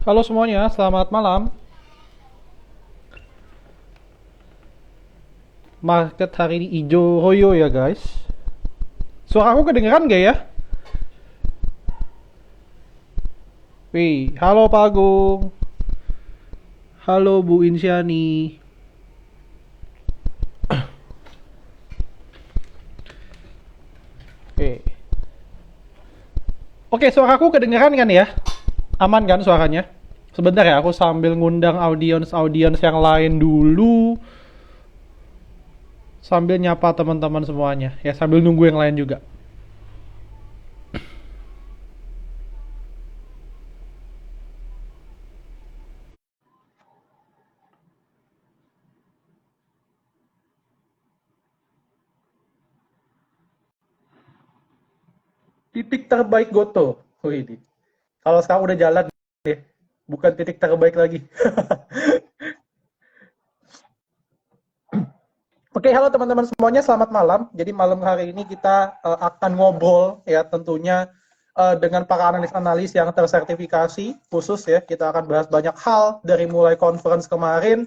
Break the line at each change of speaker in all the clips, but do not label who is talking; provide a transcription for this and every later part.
Halo semuanya, selamat malam. Market hari ini hijau royo ya guys. Suara aku kedengeran gak ya? Wih, halo Pak Agung. Halo Bu Insyani. Oke. Oke, suara aku kedengeran kan ya? Aman kan suaranya? Sebentar ya, aku sambil ngundang audiens yang lain dulu. Sambil nyapa teman-teman semuanya. Ya, sambil nunggu yang lain juga. Titik terbaik Goto. Wih, kalau sekarang udah jalan deh, bukan titik terbaik lagi. Oke, halo teman-teman semuanya, selamat malam. Jadi malam hari ini kita akan ngobrol ya tentunya dengan para analis-analis yang tersertifikasi khusus ya. Kita akan bahas banyak hal dari mulai conference kemarin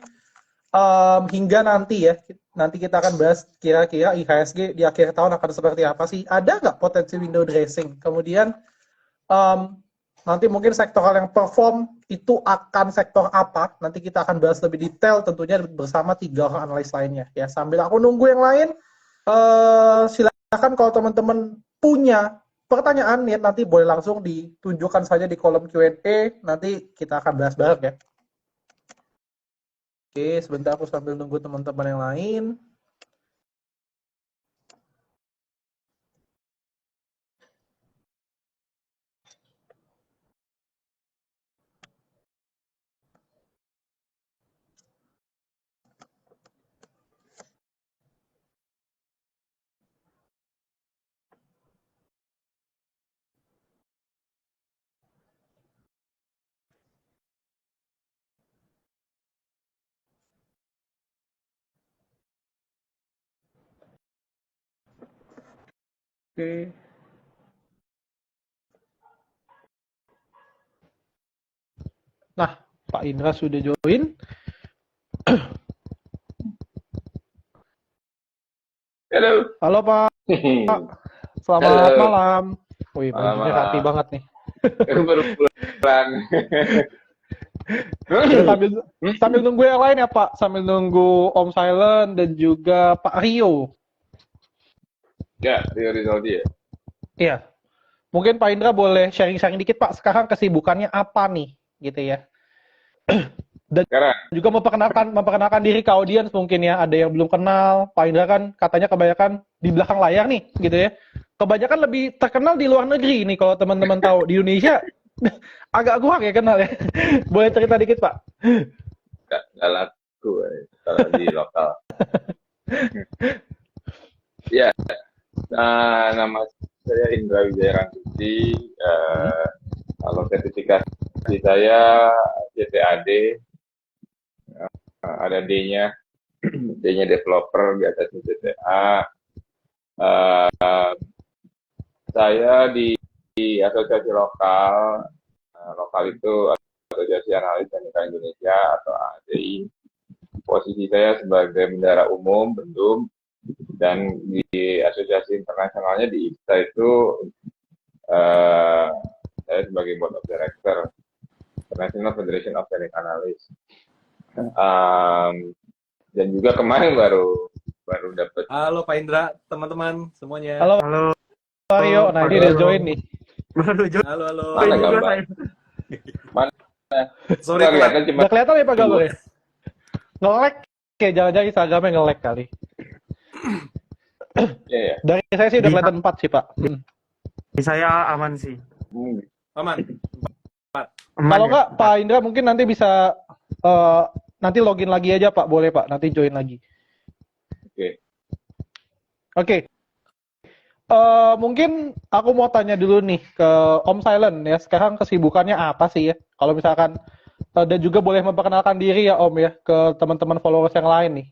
hingga nanti ya. Nanti kita akan bahas kira-kira IHSG di akhir tahun akan seperti apa sih? Ada nggak potensi window dressing? Kemudian um, nanti mungkin sektoral yang perform itu akan sektor apa? Nanti kita akan bahas lebih detail tentunya bersama 3 orang analis lainnya. Ya, sambil aku nunggu yang lain, silakan kalau teman-teman punya pertanyaan ya nanti boleh langsung ditunjukkan saja di kolom Q&A. Nanti kita akan bahas bareng ya. Oke, sebentar aku sambil nunggu teman-teman yang lain. Oke. Nah, Pak Indra sudah join.
Halo.
Halo Pak, selamat
Halo.
malam. Wih, bajunya rapi
Malam-malam.
banget nih.
Baru pulang.
Ya, sambil nunggu yang lain ya Pak, sambil nunggu Om Silent dan juga Pak Rio.
Ya, Rio Rizaldi ya.
Iya, mungkin Pak Indra boleh sharing-sharing dikit Pak, sekarang kesibukannya apa nih, gitu ya. Dan
Sekarang,
juga memperkenalkan diri ke audiens mungkin ya, ada yang belum kenal. Pak Indra kan katanya kebanyakan di belakang layar nih, gitu ya. Kebanyakan lebih terkenal di luar negeri nih kalau teman-teman tahu. Di Indonesia agak kurang ya kenal ya. Boleh cerita dikit Pak?
nggak laku kalau di lokal. Ya, nama saya Indra Wijaya Rangkuti.
Hmm.
Kalau sertifikasi saya CTAD, ada D-nya. D-nya developer, di atasnya CTA. Eh, saya di asosiasi lokal. Lokal itu Asosiasi Analis Teknika Indonesia atau AATI. Posisi saya sebagai bendahara umum Bendum, dan di asosiasi internasionalnya di IFTA itu uh, saya sebagai board of director International Federation of Technical Analysts. Dan juga kemarin baru dapat.
Halo Pak Indra, teman-teman semuanya.
Halo
Halo
Pak Rio, nah
Pak
ini udah
Rio.
join nih.
Baru join
Halo.
Mana
juga
gambar?
saya.
Mana?
Sorry
Nggak
Pak.
kelihatan, cuma
Udah kelihatan ya Pak
dua.
gambarnya? Nge-lag, kayak jangan-jangan Instagramnya nge-lag kali.
Ya.
Dari saya sih udah kelihatan 4 sih Pak.
Di saya aman sih.
Aman.
Aman
Kalau
ya?
nggak Pak Indra mungkin nanti bisa nanti login lagi aja Pak, boleh Pak, nanti join lagi.
Oke.
Oke. Mungkin aku mau tanya dulu nih ke Om Silent ya. Sekarang kesibukannya apa sih ya? Kalau misalkan dan juga boleh memperkenalkan diri ya Om ya ke teman-teman followers yang lain nih.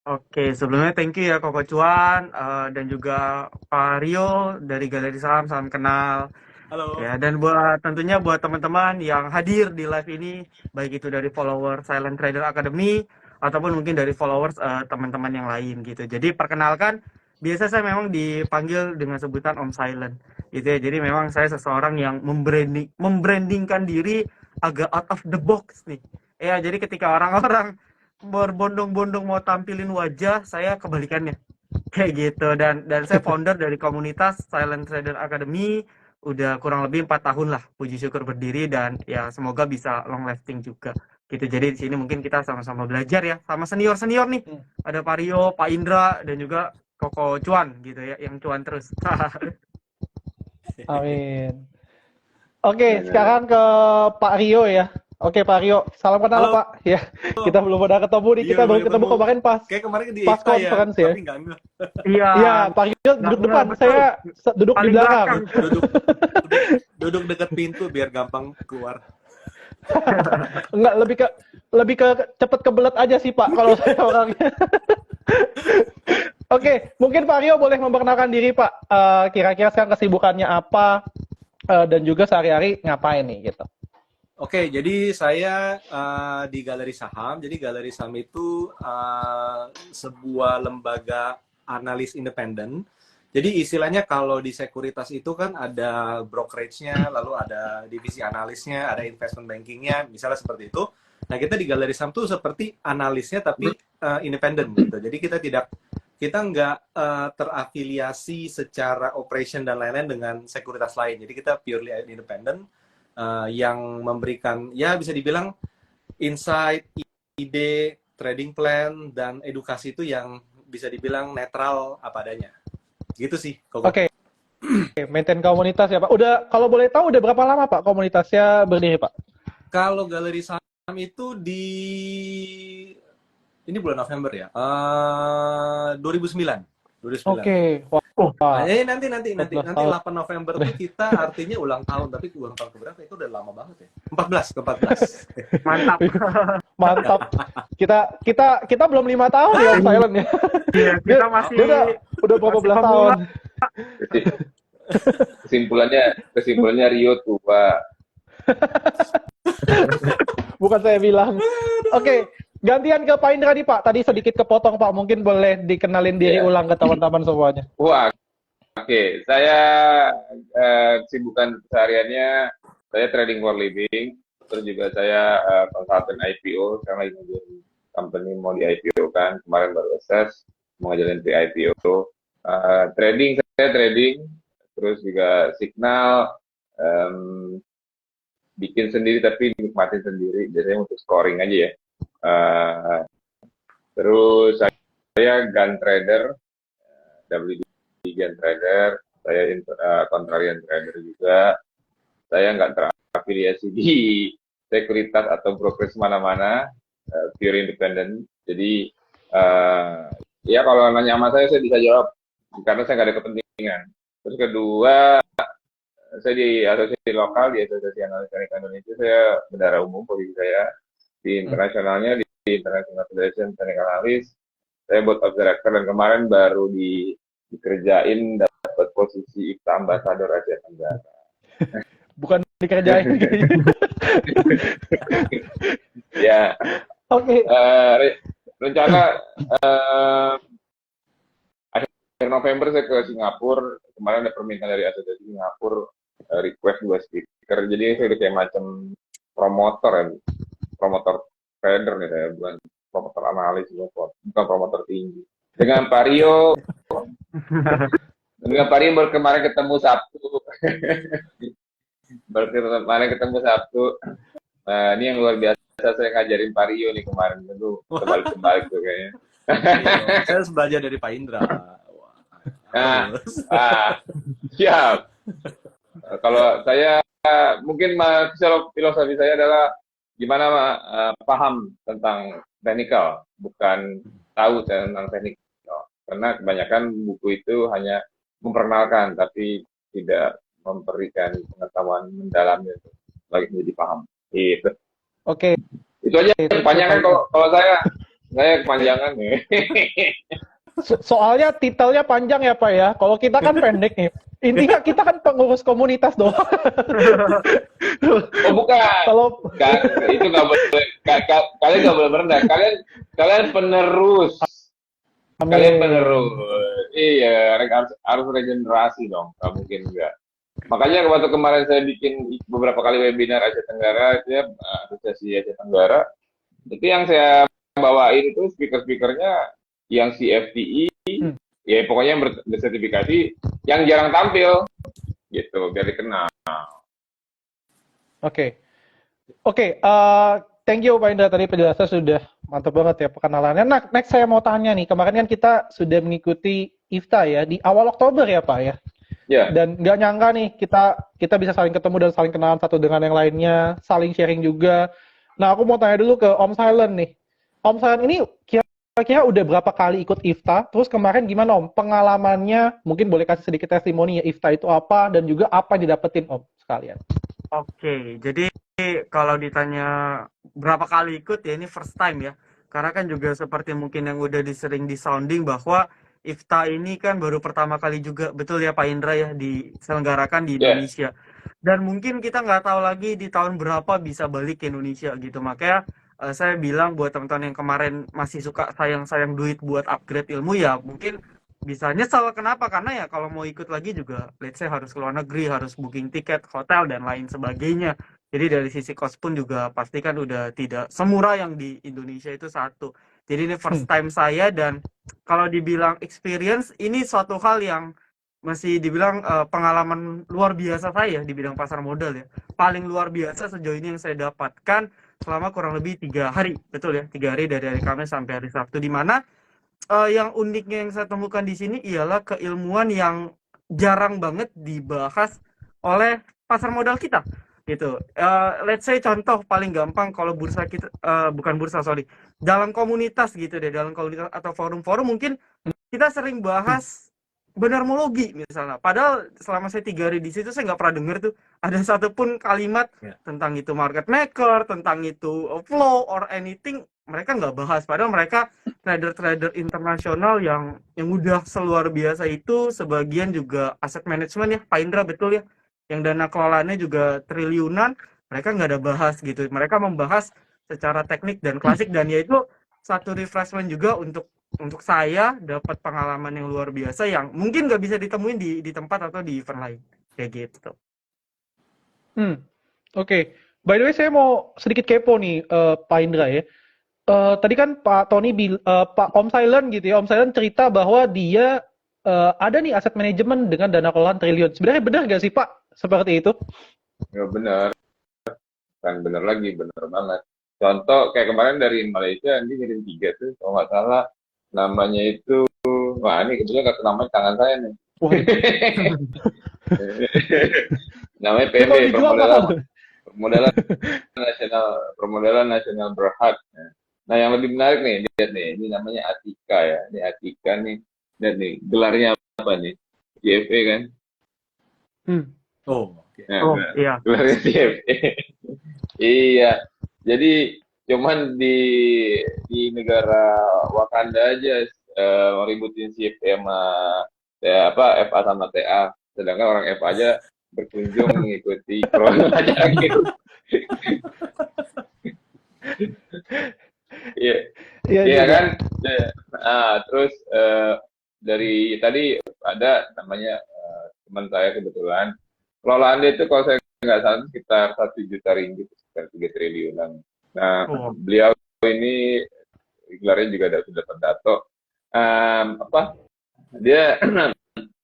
Oke, sebelumnya thank you ya Koko Cuan dan juga Pak Rio dari Galeri Saham, salam kenal.
Halo.
Ya, dan tentunya buat teman-teman yang hadir di live ini, baik itu dari follower Silent Trader Academy ataupun mungkin dari followers teman-teman yang lain gitu. Jadi perkenalkan, biasa saya memang dipanggil dengan sebutan Om Silent gitu ya. Jadi memang saya seseorang yang membrandingkan diri agak out of the box nih. Ya, jadi ketika orang-orang berbondong-bondong mau tampilin wajah, saya kebalikannya. Kayak gitu, dan saya founder dari komunitas Silent Trader Academy udah kurang lebih 4 tahun lah, puji syukur berdiri, dan ya semoga bisa long lasting juga gitu. Jadi di sini mungkin kita sama-sama belajar ya sama senior nih, ada Pak Rio, Pak Indra, dan juga Koko Cuan gitu ya, yang cuan terus.
Amin. Oke, sekarang ke Pak Rio ya. Oke, Pak Rio, salam kenal
Halo.
Pak. Ya, kita belum pernah ketemu nih.
Iya,
Kita baru
belum
ketemu
ketemu.
kemarin pas
Kayak kemarin di
pas
IFA ya,
conference ya.
tapi nggak ambil.
Iya.
Iya, Pak Rio duduk depan,
betul.
saya duduk di
Paling
belakang.
Duduk dekat pintu biar gampang keluar.
Enggak, lebih ke cepet kebelet aja sih Pak kalau saya orangnya. Oke, mungkin Pak Rio boleh memperkenalkan diri Pak. Kira-kira sekarang kesibukannya apa, dan juga sehari-hari ngapain nih gitu.
Oke, jadi saya di Galeri Saham. Jadi Galeri Saham itu sebuah lembaga analis independen. Jadi istilahnya kalau di sekuritas itu kan ada brokerage-nya, lalu ada divisi analisnya, ada investment banking-nya, misalnya seperti itu. Nah, kita di Galeri Saham tuh seperti analisnya tapi independen gitu. Jadi kita nggak terafiliasi secara operation dan lain-lain dengan sekuritas lain. Jadi kita purely independen. Yang memberikan, ya bisa dibilang insight, ide, trading plan, dan edukasi itu yang bisa dibilang netral apa adanya. Gitu sih.
Oke, maintain komunitas ya Pak. Udah, kalau boleh tahu udah berapa lama Pak komunitasnya berdiri Pak?
Kalau Galeri Saham itu ini bulan November ya, 2009.
Oke,
Nah, nanti 8 November tuh kita artinya ulang tahun, tapi ulang tahun keberapa itu udah lama banget ya. 14.
Mantap.
mantap. Kita belum 5 tahun ya Om Silent ya.
Iya, kita masih
Dia udah berapa belas tahun.
Kesimpulannya Rio tua.
Bukan saya bilang. Oke, gantian ke Pak Indra nih Pak. Tadi sedikit kepotong Pak. Mungkin boleh dikenalin diri ulang ke teman-teman semuanya.
Wah, oke. Saya kesibukan sehariannya, saya trading for living. Terus juga saya konsultan IPO. Sekarang lagi ngajarin company mau di IPO kan. Kemarin baru assess, mau ngajarin pre-IPO. Saya trading. Terus juga signal, bikin sendiri tapi nikmatin sendiri. Biasanya untuk scoring aja ya. Terus saya gun trader, WD gun trader, saya contrarian trader juga. Saya nggak terafiliasi di sekuritas atau brokerage mana-mana, pure independent. Jadi ya kalau nanya sama saya bisa jawab karena saya nggak ada kepentingan. Terus kedua, saya di asosiasi lokal, di Asosiasi Analis Teknik Indonesia, saya bendahara umum posisi saya. Di internasionalnya, di International Federation Teknik Analis, saya board of director, dan kemarin baru dikerjain dapat posisi IFTA Ambassador Asia Tenggara.
Bukan dikerjain.
Ya.
Oke.
Rencana akhir November saya ke Singapura. Kemarin ada permintaan dari Asosiasi Singapura, request 2 speaker. Jadi saya udah kayak macam promotor trader nih saya, bukan promotor analis, bukan promotor tinggi. Dengan Pak Rio baru kemarin ketemu Sabtu. Nah, ini yang luar biasa, saya ngajarin Pak Rio nih kemarin, tentu kebalik tuh kayaknya.
Saya harus belajar dari Pak Indra.
Siap. Kalau saya mungkin filosofi saya adalah gimana paham tentang teknikal, bukan tahu tentang teknikal. Karena kebanyakan buku itu hanya memperkenalkan, tapi tidak memberikan pengetahuan mendalamnya lagi menjadi paham. Gitu.
Oke.
Itu aja. Kepanjangan kalau saya kepanjangan nih.
Soalnya titelnya panjang ya Pak ya. Kalau kita kan pendek nih. Intinya kita kan pengurus komunitas doang.
Oh bukan,
Kalau
itu nggak boleh. Kalian nggak boleh merendah. Kalian penerus. Kalian penerus. Iya, harus regenerasi dong. Nggak mungkin enggak. Makanya waktu kemarin saya bikin beberapa kali webinar Asia Tenggara, itu ya, Asosiasi Asia Tenggara, itu yang saya bawain itu speaker-speakernya yang CFTI, ya pokoknya yang bersertifikasi, yang jarang tampil, gitu, biar dikenal.
Oke, thank you Pak Indra, tadi penjelasan sudah mantap banget ya perkenalannya. Nah, next saya mau tanya nih, kemarin kan kita sudah mengikuti IFTA ya, di awal Oktober ya Pak ya?
Ya.
Dan nggak nyangka nih kita bisa saling ketemu dan saling kenalan satu dengan yang lainnya, saling sharing juga. Nah, aku mau tanya dulu ke Om Silent nih. Om Silent ini kira-kira udah berapa kali ikut IFTA? Terus kemarin gimana Om? Pengalamannya, mungkin boleh kasih sedikit testimoni ya, IFTA itu apa dan juga apa yang didapetin Om sekalian.
Oke, jadi kalau ditanya berapa kali ikut ya ini first time ya. Karena kan juga seperti mungkin yang udah sering disounding bahwa IFTA ini kan baru pertama kali juga, betul ya Pak Indra ya, diselenggarakan di Indonesia. Dan mungkin kita nggak tahu lagi di tahun berapa bisa balik ke Indonesia gitu. Makanya saya bilang buat teman-teman yang kemarin masih suka sayang-sayang duit buat upgrade ilmu ya mungkin bisa nyesel. Kenapa? Karena ya kalau mau ikut lagi juga let's say harus ke luar negeri, harus booking tiket, hotel dan lain sebagainya. Jadi dari sisi cost pun juga pasti kan udah tidak semurah yang di Indonesia itu satu. Jadi ini first time saya dan kalau dibilang experience ini suatu hal yang masih dibilang pengalaman luar biasa saya di bidang pasar modal ya. Paling luar biasa sejauh ini yang saya dapatkan selama kurang lebih 3 hari, betul ya, 3 hari dari hari Kamis sampai hari Sabtu, di mana yang uniknya yang saya temukan di sini ialah keilmuan yang jarang banget dibahas oleh pasar modal kita gitu. Let's say contoh paling gampang kalau bursa kita bukan bursa sorry, dalam komunitas gitu deh, dalam komunitas atau forum-forum mungkin kita sering bahas benermologi misalnya. Padahal selama saya 3 hari di situ saya nggak pernah dengar tuh ada satupun kalimat tentang itu market maker, tentang itu flow or anything. Mereka nggak bahas. Padahal mereka trader-trader internasional yang udah seluar biasa itu, sebagian juga aset manajemen ya, Pak Indra betul ya, yang dana kelolaannya juga triliunan, mereka nggak ada bahas gitu. Mereka membahas secara teknik dan klasik, dan yaitu satu refreshment juga untuk saya dapat pengalaman yang luar biasa yang mungkin nggak bisa ditemuin di tempat atau di event lain kayak gitu.
Oke. By the way, saya mau sedikit kepo nih, Pak Indra ya. Tadi kan Pak Tony, Pak Om Silent gitu ya, Om Silent cerita bahwa dia ada nih aset manajemen dengan dana kelolaan triliun. Sebenarnya benar nggak sih Pak seperti itu?
Ya benar, kan benar lagi, benar banget. Contoh kayak kemarin dari Malaysia, ini ngirim 3 tuh, kalau nggak salah namanya itu, wah ini kebetulan nggak namanya tangan saya nih. Namanya PB, permodalan nasional berhad. Nah yang lebih menarik nih, lihat nih, ini namanya Atika ya, ini Atika nih, lihat nih, gelarnya apa nih, CFA kan?
Iya.
Gelarnya CFA. Iya, jadi cuman di negara Wakanda aja ributin CFA sama FA sama TA, sedangkan orang FA aja berkunjung mengikuti corona aja gitu. Iya kan. Terus dari tadi ada namanya teman saya kebetulan kelolaan dia itu kalau saya nggak salah sekitar 1 juta ringgit, sekitar 3 triliunan. Nah beliau ini gelarnya juga sudah terdato. Dia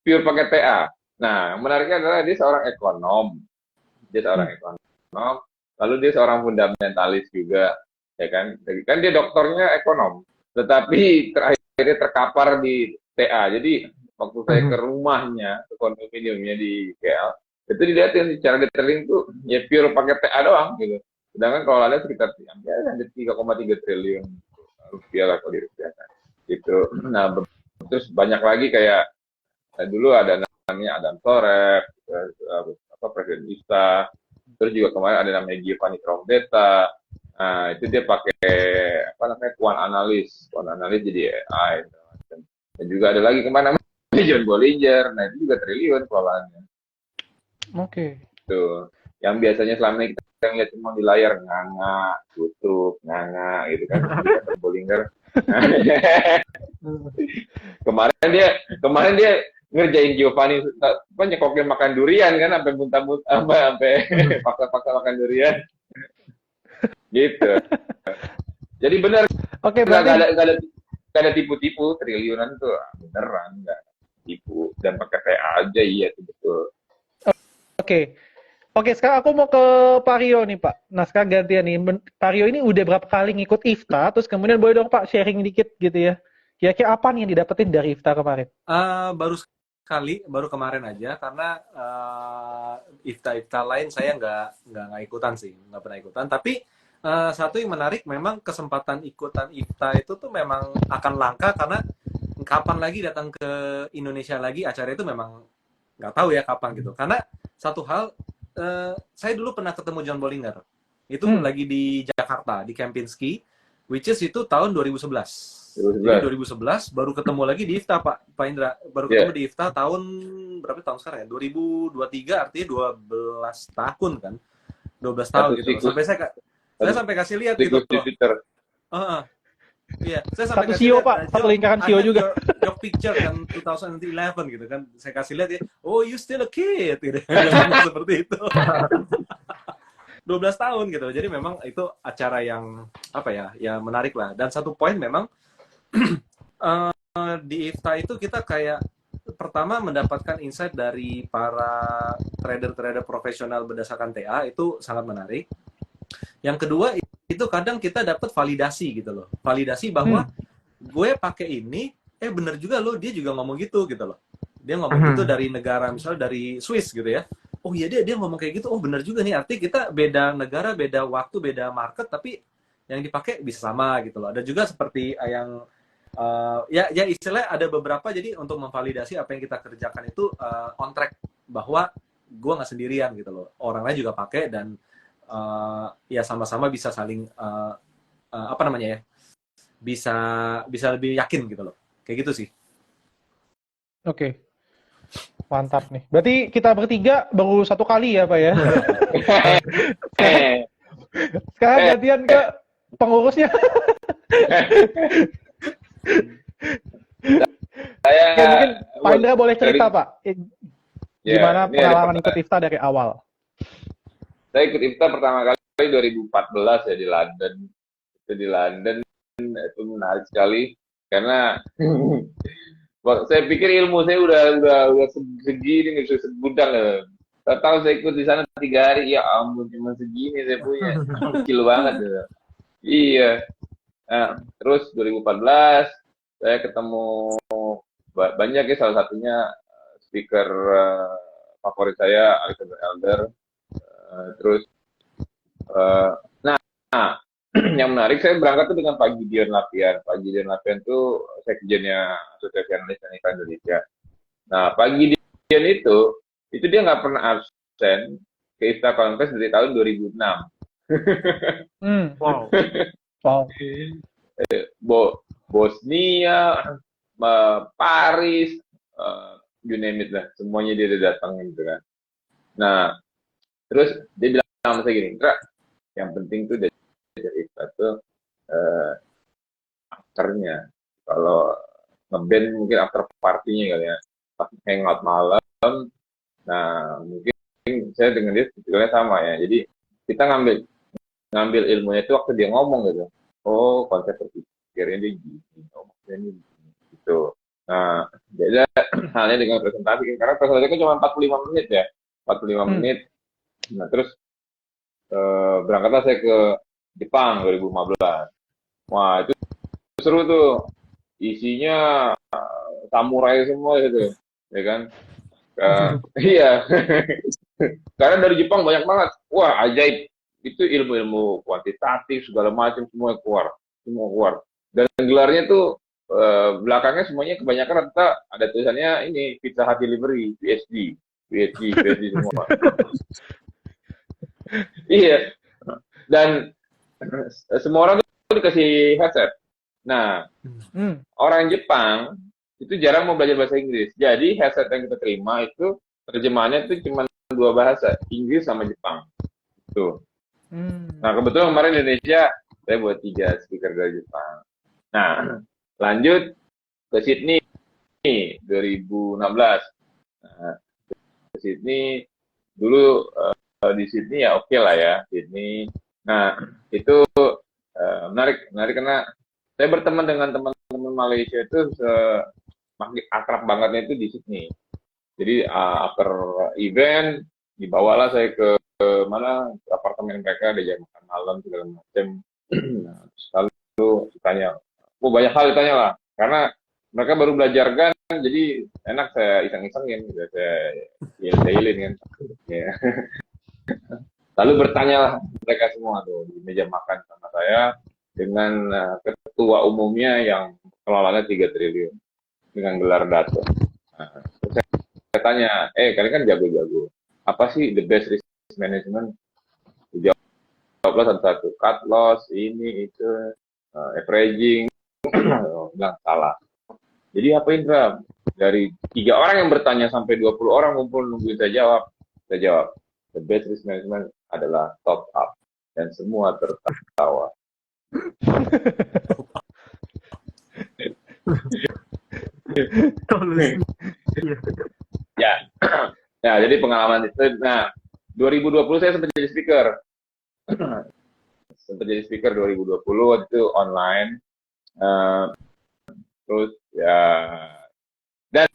pure pakai TA. Nah menariknya adalah dia seorang ekonom. Lalu dia seorang fundamentalis juga, ya kan? Kan dia doktornya ekonom, tetapi terakhirnya terkapar di TA. Jadi waktu saya ke rumahnya, ke kondominiumnya di KL, itu dilihatin cara detailing tuh ya pure pakai TA doang gitu. Sedangkan kalau ada sekitar 3,3 triliun rupiah lah kalau dirupiahkan. Gitu. Nah terus banyak lagi kayak dulu ada namanya Adam Torek, Presiden ISTA. Terus juga kemarin ada namanya Giovanni Trombetta. Nah, itu dia pakai quant analis jadi AI. Dan juga ada lagi kemana namanya John Bollinger. Nah, itu juga triliun kelolaannya.
Oke.
Tuh. Yang biasanya selama ini kita ngeliat cuma di layar, nganga, tutup, nganga, gitu kan. Di John Bollinger. Kemarin dia ngerjain Giovanni apa nyekokin makan durian kan sampai muntah-muntah sampai paksa-paksa makan durian gitu. Jadi benar
Oke,
nggak
berarti
ada tipu-tipu, triliunan tuh beneran nggak tipu dan pakai PA aja, iya itu betul.
oke. Oke, sekarang aku mau ke Pak Rio nih, Pak. Nah, sekarang gantian nih. Pak Rio ini udah berapa kali ngikut IFTA, terus kemudian boleh dong Pak sharing dikit gitu ya. Kira-kira apa nih yang didapetin dari IFTA kemarin?
Baru kemarin aja, karena IFTA lain saya nggak ikutan sih, nggak pernah ikutan. Tapi satu yang menarik, memang kesempatan ikutan IFTA itu tuh memang akan langka, karena kapan lagi datang ke Indonesia lagi acara itu memang nggak tahu ya kapan gitu. Karena satu hal, saya dulu pernah ketemu John Bollinger, itu lagi di Jakarta, di Kempinski, which is itu tahun 2011. Jadi 2011 baru ketemu lagi di IFTA, Pak Indra. Baru ketemu di IFTA tahun berapa tahun sekarang ya? 2023, artinya 12 tahun kan? 12 tahun gitu. Sampai saya sampai kasih lihat gitu. Iya, saya sampai
Satu
kasih
CEO,
lihat,
Pak. Satu lingkaran CEO juga.
Your picture kan 2011 gitu kan. Saya kasih lihat ya, oh you still a kid gitu. Seperti itu. 12 tahun gitu. Jadi memang itu acara yang apa ya? Ya menarik lah. Dan satu poin memang di IFTA itu kita kayak pertama mendapatkan insight dari para trader-trader profesional berdasarkan TA, itu sangat menarik. Yang kedua itu kadang kita dapat validasi gitu loh. Validasi bahwa gue pakai ini, bener juga loh, dia juga ngomong gitu loh. Dia ngomong gitu dari negara, misalnya dari Swiss gitu ya. Oh iya, dia ngomong kayak gitu, oh bener juga nih, arti kita beda negara, beda waktu, beda market, tapi yang dipakai bisa sama gitu loh. Ada juga seperti yang ya istilahnya ada beberapa, jadi untuk memvalidasi apa yang kita kerjakan itu on track, bahwa gue nggak sendirian gitu loh, orang lain juga pakai, dan ya sama-sama bisa saling apa namanya ya, bisa lebih yakin gitu loh, kayak gitu sih.
Oke. Mantap nih. Berarti kita bertiga baru satu kali ya, Pak ya. Sekarang gantian ke pengurusnya. Oke, mungkin Pak Indra boleh cerita, Pak. Gimana pengalaman ikut IFTA dari awal?
Saya ikut IFTA pertama kali 2014 ya di London. Itu di London, itu menarik sekali karena saya pikir ilmu saya udah segini nih, sudah segudang ya. Tahu saya ikut di sana 3 hari, ya ampun cuma segini saya punya, kecil banget ya. Iya. Nah, terus 2014 saya ketemu banyak ya, salah satunya speaker favorit saya Alexander Elder. Terus nah yang menarik, saya berangkat tuh dengan Pak Gideon Lapian. Pak Gideon Lapian tuh sekjennya Asosiasi Analis Teknik Indonesia. Nah, Pak Gideon itu dia nggak pernah absen ke IFTA Conference dari tahun 2006.
Wow.
Bosnia, Paris, you name it lah, semuanya dia udah datang gitu kan. Nah, terus dia bilang sama saya gini, Indra, yang penting tuh dari IFTA tuh afternya. Kalau ngeband mungkin after partinya kali ya, pas hangout malam. Nah, mungkin saya dengan dia sebetulnya sama ya. Jadi kita ngambil ilmunya itu waktu dia ngomong gitu. Oh, konsep berpikirnya dia gini, ngomongnya ini gitu. Nah, beda halnya dengan presentasi, karena presentasi kan cuma 45 menit ya, 45 menit. Nah, terus berangkatlah saya ke Jepang 2015. Wah, itu seru tuh. Isinya samurai semua gitu, ya kan? Iya. Karena dari Jepang banyak banget. Wah, ajaib. Itu ilmu-ilmu kuantitatif segala macam semua keluar. Dan gelarnya tuh belakangnya semuanya kebanyakan ada tulisannya ini Pizza Hut Delivery, PhD semua. Iya. Dan semua orang tuh dikasih headset. Nah, orang Jepang itu jarang mau belajar bahasa Inggris. Jadi headset yang kita terima itu terjemahannya itu cuma 2 bahasa, Inggris sama Jepang. Tuh. Nah, kebetulan kemarin di Indonesia saya buat 3 speaker dari Jepang. Nah, lanjut ke Sydney 2016. Nah, ke Sydney dulu di Sydney ya oke lah ya Sydney. Nah, itu menarik karena saya berteman dengan teman-teman Malaysia itu akrab bangetnya itu di Sydney. Jadi after event dibawalah saya ke mana apartemen mereka, diajak makan malam segala macam. Nah, lalu ditanya, banyak hal ditanya lah, karena mereka baru belajar kan, jadi enak saya iseng-isengin, saya yel-yelin kan. Ya. Lalu bertanyalah mereka semua tuh di meja makan sama saya dengan ketua umumnya yang pengelolanya 3 triliun dengan gelar Dato. Nah, terus saya tanya, kalian kan jago-jago, apa sih the best risk management? Dijawablah satu-satu, cut loss, ini itu, averaging, bilang salah. Jadi apa Indra? Dari 3 orang yang bertanya sampai 20 orang ngumpul nungguin saya jawab, the best risk management adalah top up, dan semua tertawa. Ya, nah jadi pengalaman itu. Nah, 2020 saya sempat jadi speaker. 2020 waktu itu online. Terus ya, dan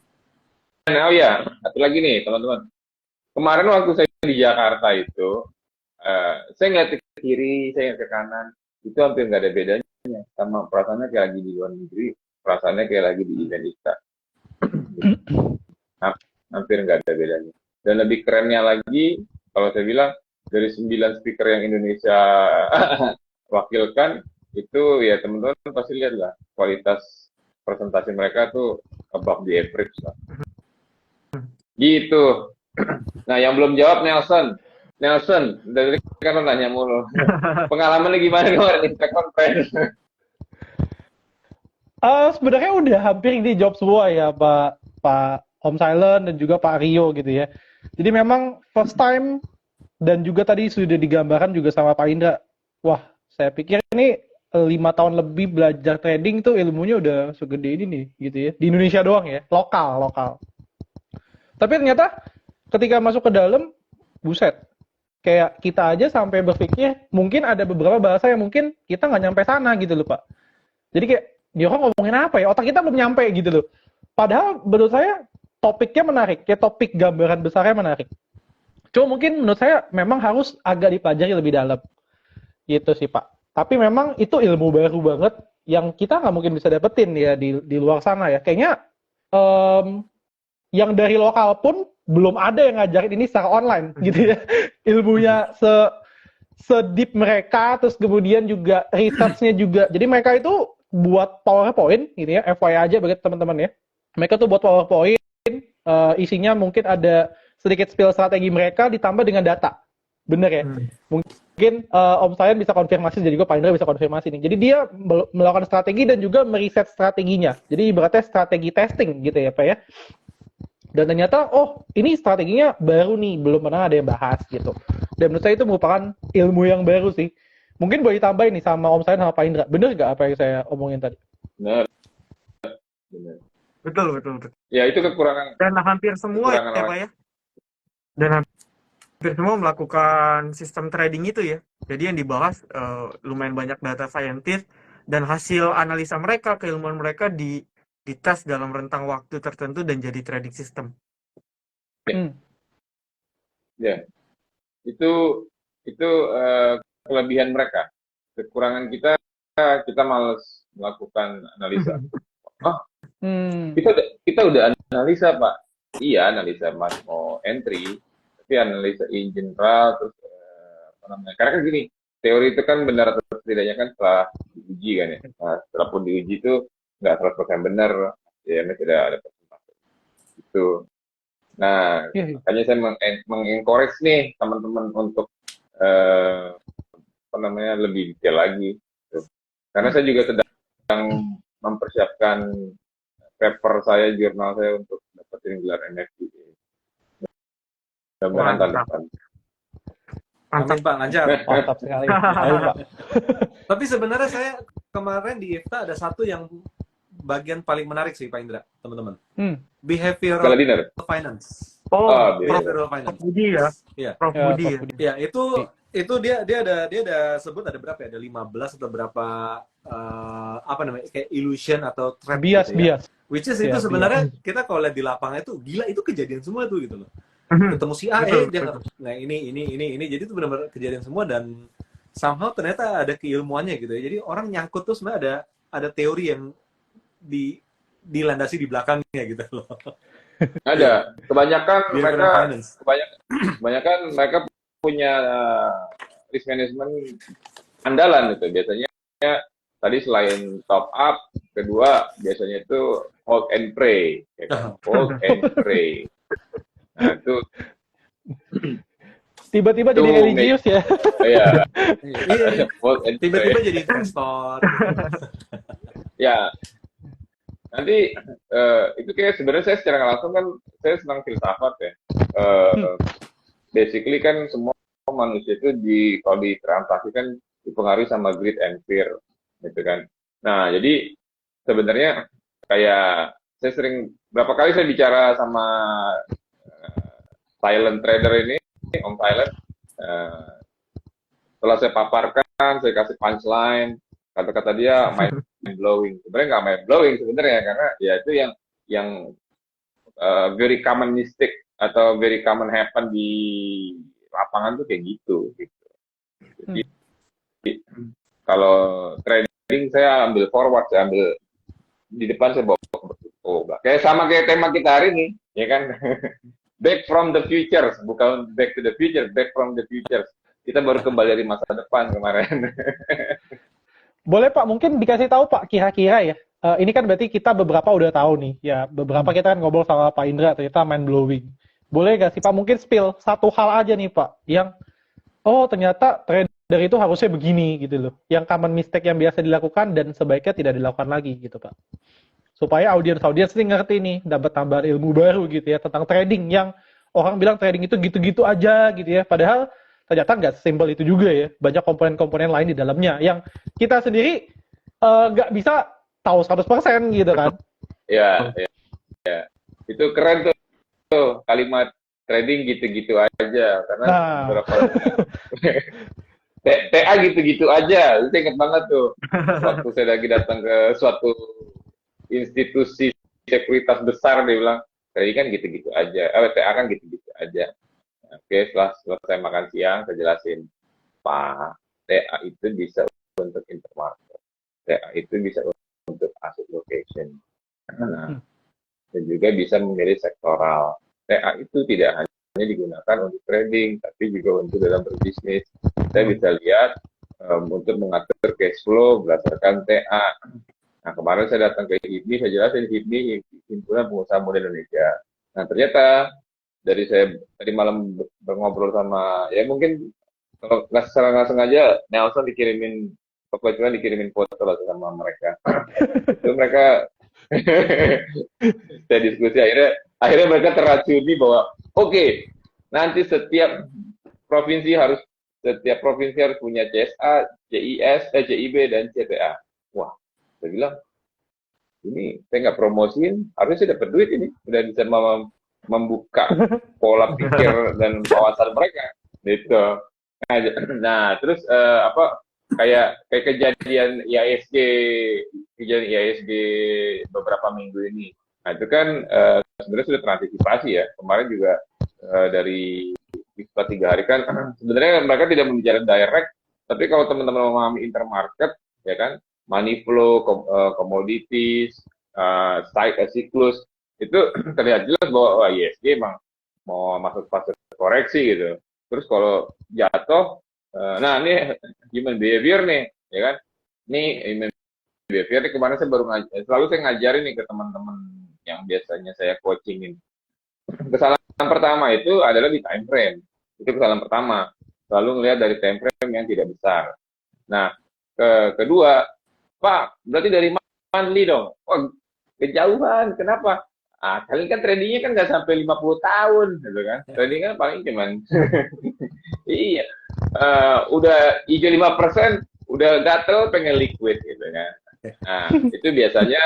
oh ya, satu lagi nih teman-teman. Kemarin waktu saya di Jakarta itu, saya ngeliat ke kiri, saya ngeliat ke kanan, itu hampir nggak ada bedanya sama perasaannya kayak lagi di luar negeri, perasaannya kayak lagi di Indonesia. Hampir nggak ada bedanya. Dan lebih kerennya lagi, kalau saya bilang, dari 9 speaker yang Indonesia wakilkan, itu ya teman-teman pasti lihat lah, kualitas presentasi mereka tuh above the average lah. Gitu. Nah, yang belum jawab Nelson, dari kan nanya mulu. Pengalamannya gimana kemarin di conference?
Sebenarnya udah hampir dijawab semua ya Pak Om Silent dan juga Pak Rio gitu ya. Jadi memang first time dan juga tadi sudah digambarkan juga sama Pak Indra. Wah, saya pikir ini 5 tahun lebih belajar trading tuh ilmunya udah segede ini nih gitu ya. Di Indonesia doang ya, lokal. Tapi ternyata ketika masuk ke dalam, buset. Kayak kita aja sampai berpikir mungkin ada beberapa bahasa yang mungkin kita nggak nyampe sana gitu loh Pak. Jadi kayak dia orang ngomongin apa ya, otak kita belum nyampe gitu loh. Padahal menurut saya topiknya menarik, kayak topik gambaran besarnya menarik. Cuma mungkin menurut saya memang harus agak dipelajari lebih dalam. Gitu sih Pak. Tapi memang itu ilmu baru banget yang kita nggak mungkin bisa dapetin ya di luar sana ya. Kayaknya yang dari lokal pun belum ada yang ngajarin ini secara online gitu ya. Ilmunya sedip mereka, terus kemudian juga research-nya juga. Jadi mereka itu buat PowerPoint gitu ya, FYI aja bagi teman-teman ya. Mereka tuh buat PowerPoint, isinya mungkin ada sedikit spill strategi mereka ditambah dengan data. Bener ya? Mungkin Om Sayan bisa konfirmasi, jadi juga Pak Indra bisa konfirmasi nih. Jadi dia melakukan strategi dan juga meriset strateginya. Jadi ibaratnya strategi testing gitu ya Pak ya. Dan ternyata, ini strateginya baru nih, belum pernah ada yang bahas gitu. Dan menurut saya itu merupakan ilmu yang baru sih. Mungkin boleh ditambahin nih sama Om Sayan sama Pak Indra. Bener nggak apa yang saya omongin tadi?
Benar.
Betul.
Ya, itu kekurangan.
Dan hampir semua ya Pak ya. Dan hampir semua melakukan sistem trading itu ya. Jadi yang dibahas lumayan banyak data scientist dan hasil analisa mereka, keilmuan mereka dites dalam rentang waktu tertentu dan jadi trading system.
Ya, itu kelebihan mereka. Kekurangan kita malas melakukan analisa. Kita udah analisa Pak. Iya, analisa mas mau entry, tapi analisa in general terus apa namanya? Karena kan gini, teori itu kan benar atau tidaknya kan setelah diuji kan ya. Nah, setelah pun diuji itu nggak 100% benar, ya tidak ada persentase. Itu. Nah, makanya saya mengencourage nih teman-teman untuk lebih detail lagi. Gitu. Karena saya juga sedang mempersiapkan paper saya, jurnal saya untuk dapetin gelar NFT. Mudah-mudahan tahun
Mantap.
depan.
Mantap.
Amin Pak, lancar.
Mantap sekali. Ayo, Pak.
Tapi sebenarnya saya kemarin di IFTA ada satu yang bagian paling menarik sih Pak Indra, teman-teman. Behavioral
Skala dinner.
finance.
Oh,
Behavioral
Prof
finance.
Budi ya.
Iya.
Prof
Ya,
Budi.
Prof Budi.
Ya, itu dia ada sebut ada berapa ya? Ada 15 atau berapa apa namanya? Kayak illusion atau trap gitu ya.
Bias.
Which is
Iya,
itu sebenarnya kita kalau lihat di lapangan itu gila, itu kejadian semua tuh gitu loh.
Mhm.
Ketemu si A,
Betul,
dia
betul.
nah ini. Jadi itu benar-benar kejadian semua dan somehow ternyata ada keilmuannya gitu ya. Jadi orang nyangkut tuh sebenarnya ada teori yang dilandasi di belakangnya gitu loh.
Ada. Kebanyakan
Behavioral finance.
kebanyakan mereka punya risk management andalan itu. Biasanya tadi selain top up, kedua biasanya itu hold and pray, ya kan? Hold and pray. Nah, itu
Tiba-tiba jadi
Tuh,
religius ya.
ya
Iya,
hold and pray.
tiba-tiba jadi investor.
Ya, nanti itu kayak sebenarnya saya secara nggak langsung kan saya senang filsafat ya. Basically kan semua manusia itu kalau ditransaksikan dipengaruhi sama greed and fear, gitu kan. Nah, jadi sebenarnya kayak saya sering berapa kali saya bicara sama silent trader ini, Om Silent. Setelah saya paparkan, saya kasih punchline, kata-kata dia mind blowing. Sebenarnya nggak mind blowing sebenarnya, karena ya itu yang very common mistake atau very common happen di lapangan tuh kayak gitu. Jadi kalau trading saya ambil forward, saya ambil di depan, saya bawa kayak sama kayak tema kita hari ini, ya kan? Back from the future, bukan back to the future, back from the future. Kita baru kembali dari masa depan kemarin.
Boleh Pak, mungkin dikasih tahu Pak kira-kira ya. Ini kan berarti kita beberapa udah tahu nih. Ya, beberapa kita kan ngobrol sama Pak Indra ternyata mind blowing. Boleh nggak sih Pak mungkin spill satu hal aja nih Pak yang ternyata trader itu harusnya begini gitu loh. Yang common mistake yang biasa dilakukan dan sebaiknya tidak dilakukan lagi gitu Pak. Supaya audiens ini ngerti nih, dapat tambahan ilmu baru gitu ya tentang trading yang orang bilang trading itu gitu-gitu aja gitu ya. Padahal ternyata nggak sesimpel itu juga ya. Banyak komponen-komponen lain di dalamnya yang kita sendiri nggak bisa tahu 100% gitu kan.
Ya. Itu keren tuh kalimat trading gitu-gitu aja. Karena beberapa TA gitu-gitu aja. Itu inget banget tuh. Waktu saya lagi datang ke suatu institusi sekuritas besar, dia bilang, trading kan gitu-gitu aja. TA kan gitu-gitu aja. Oke, setelah selesai makan siang, saya jelasin, Pak, TA itu bisa untuk intermarket. TA itu bisa untuk asset location. Nah, dan juga bisa memilih sektoral. TA itu tidak hanya digunakan untuk trading, tapi juga untuk dalam berbisnis. Saya bisa lihat untuk mengatur cash flow berdasarkan TA. Nah, kemarin saya datang ke HIPMI, saya jelasin HIPMI, Himpunan Pengusaha Muda Indonesia. Nah, ternyata dari saya tadi malam ngobrol sama, ya mungkin kalau nggak sengaja Nelson dikirimin, kebetulan dikirimin foto lah sama mereka. Itu mereka saya diskusi, akhirnya mereka teracuni bahwa oke, nanti setiap provinsi harus punya CSA, CIS, CIB dan CTA. Wah, saya bilang ini saya nggak promosiin, harusnya saya dapat duit ini, udah bisa membuka pola pikir dan wawasan mereka, gitu. Nah, terus kayak kejadian IISG beberapa minggu ini. Nah, itu kan sebenarnya sudah terantisipasi ya. Kemarin juga dari 3 hari kan sebenarnya mereka tidak membicarakan direct, tapi kalau teman-teman memahami intermarket, ya kan, money flow, commodities, siklus, itu terlihat jelas bahwa IISG emang mau masuk fase koreksi gitu. Terus kalau jatuh, nah ini human behavior nih, ya kan? Ini human behavior nih, kemarin saya selalu saya ngajarin nih ke teman-teman yang biasanya saya coachingin. Kesalahan pertama itu adalah di time frame. Itu kesalahan pertama. Selalu ngelihat dari time frame yang tidak besar. Nah, kedua, Pak, berarti dari monthly dong. Wah, kejauhan. Kenapa? Kalian kan tradingnya kan nggak sampai 50 tahun, gitu kan? Trading kan paling cuman, iya, udah hijau 5%, udah gatel pengen liquid, gitu kan? Nah, itu biasanya,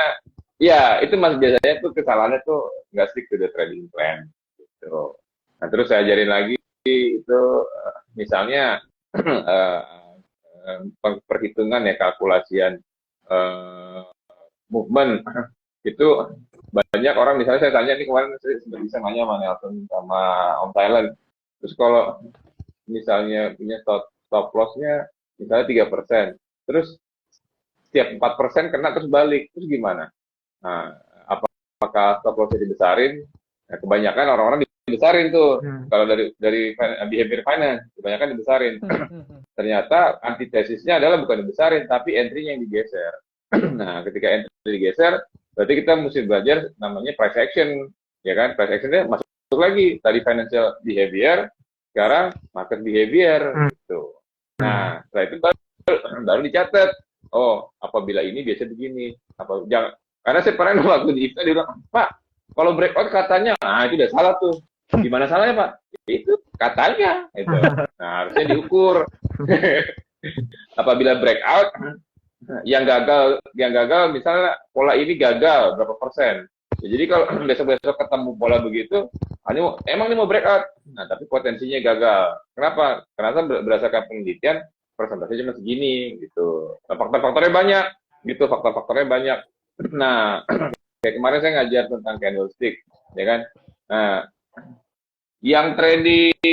ya itu mas biasanya tuh kesalahannya tuh nggak stick to the trading plan, gitu. Nah, terus saya ajarin lagi itu, misalnya perhitungan ya kalkulasian movement itu banyak orang misalnya saya tanya nih kemarin saya sempat bisa nanya sama Nelson sama Om Thailand terus kalau misalnya punya stop lossnya misalnya 3% terus setiap 4% kena terus balik terus gimana? Nah, apakah stop lossnya dibesarin? Nah, kebanyakan orang-orang dibesarin tuh kalau dari behavior finance kebanyakan dibesarin. Ternyata antitesisnya adalah bukan dibesarin tapi entry-nya yang digeser. Nah, ketika entry digeser berarti kita mesti belajar namanya price action, ya kan? Price actionnya masuk lagi tadi financial behavior, sekarang market behavior, gitu. Nah, setelah itu baru dicatat. Oh, apabila ini biasa begini. Karena saya pernah waktu di IFTA dia bilang, Pak, kalau breakout katanya, itu udah salah tuh. Gimana salahnya, Pak? Itu katanya, itu. Nah, harusnya diukur. Apabila breakout, yang gagal misalnya pola ini gagal berapa persen ya, jadi kalau besok ketemu pola begitu emang ini mau breakout nah tapi potensinya gagal kenapa karena berdasarkan penelitian persentasenya cuma segini gitu nah, faktor-faktornya banyak gitu faktor-faktornya banyak nah kayak kemarin saya ngajar tentang candlestick ya kan nah yang trading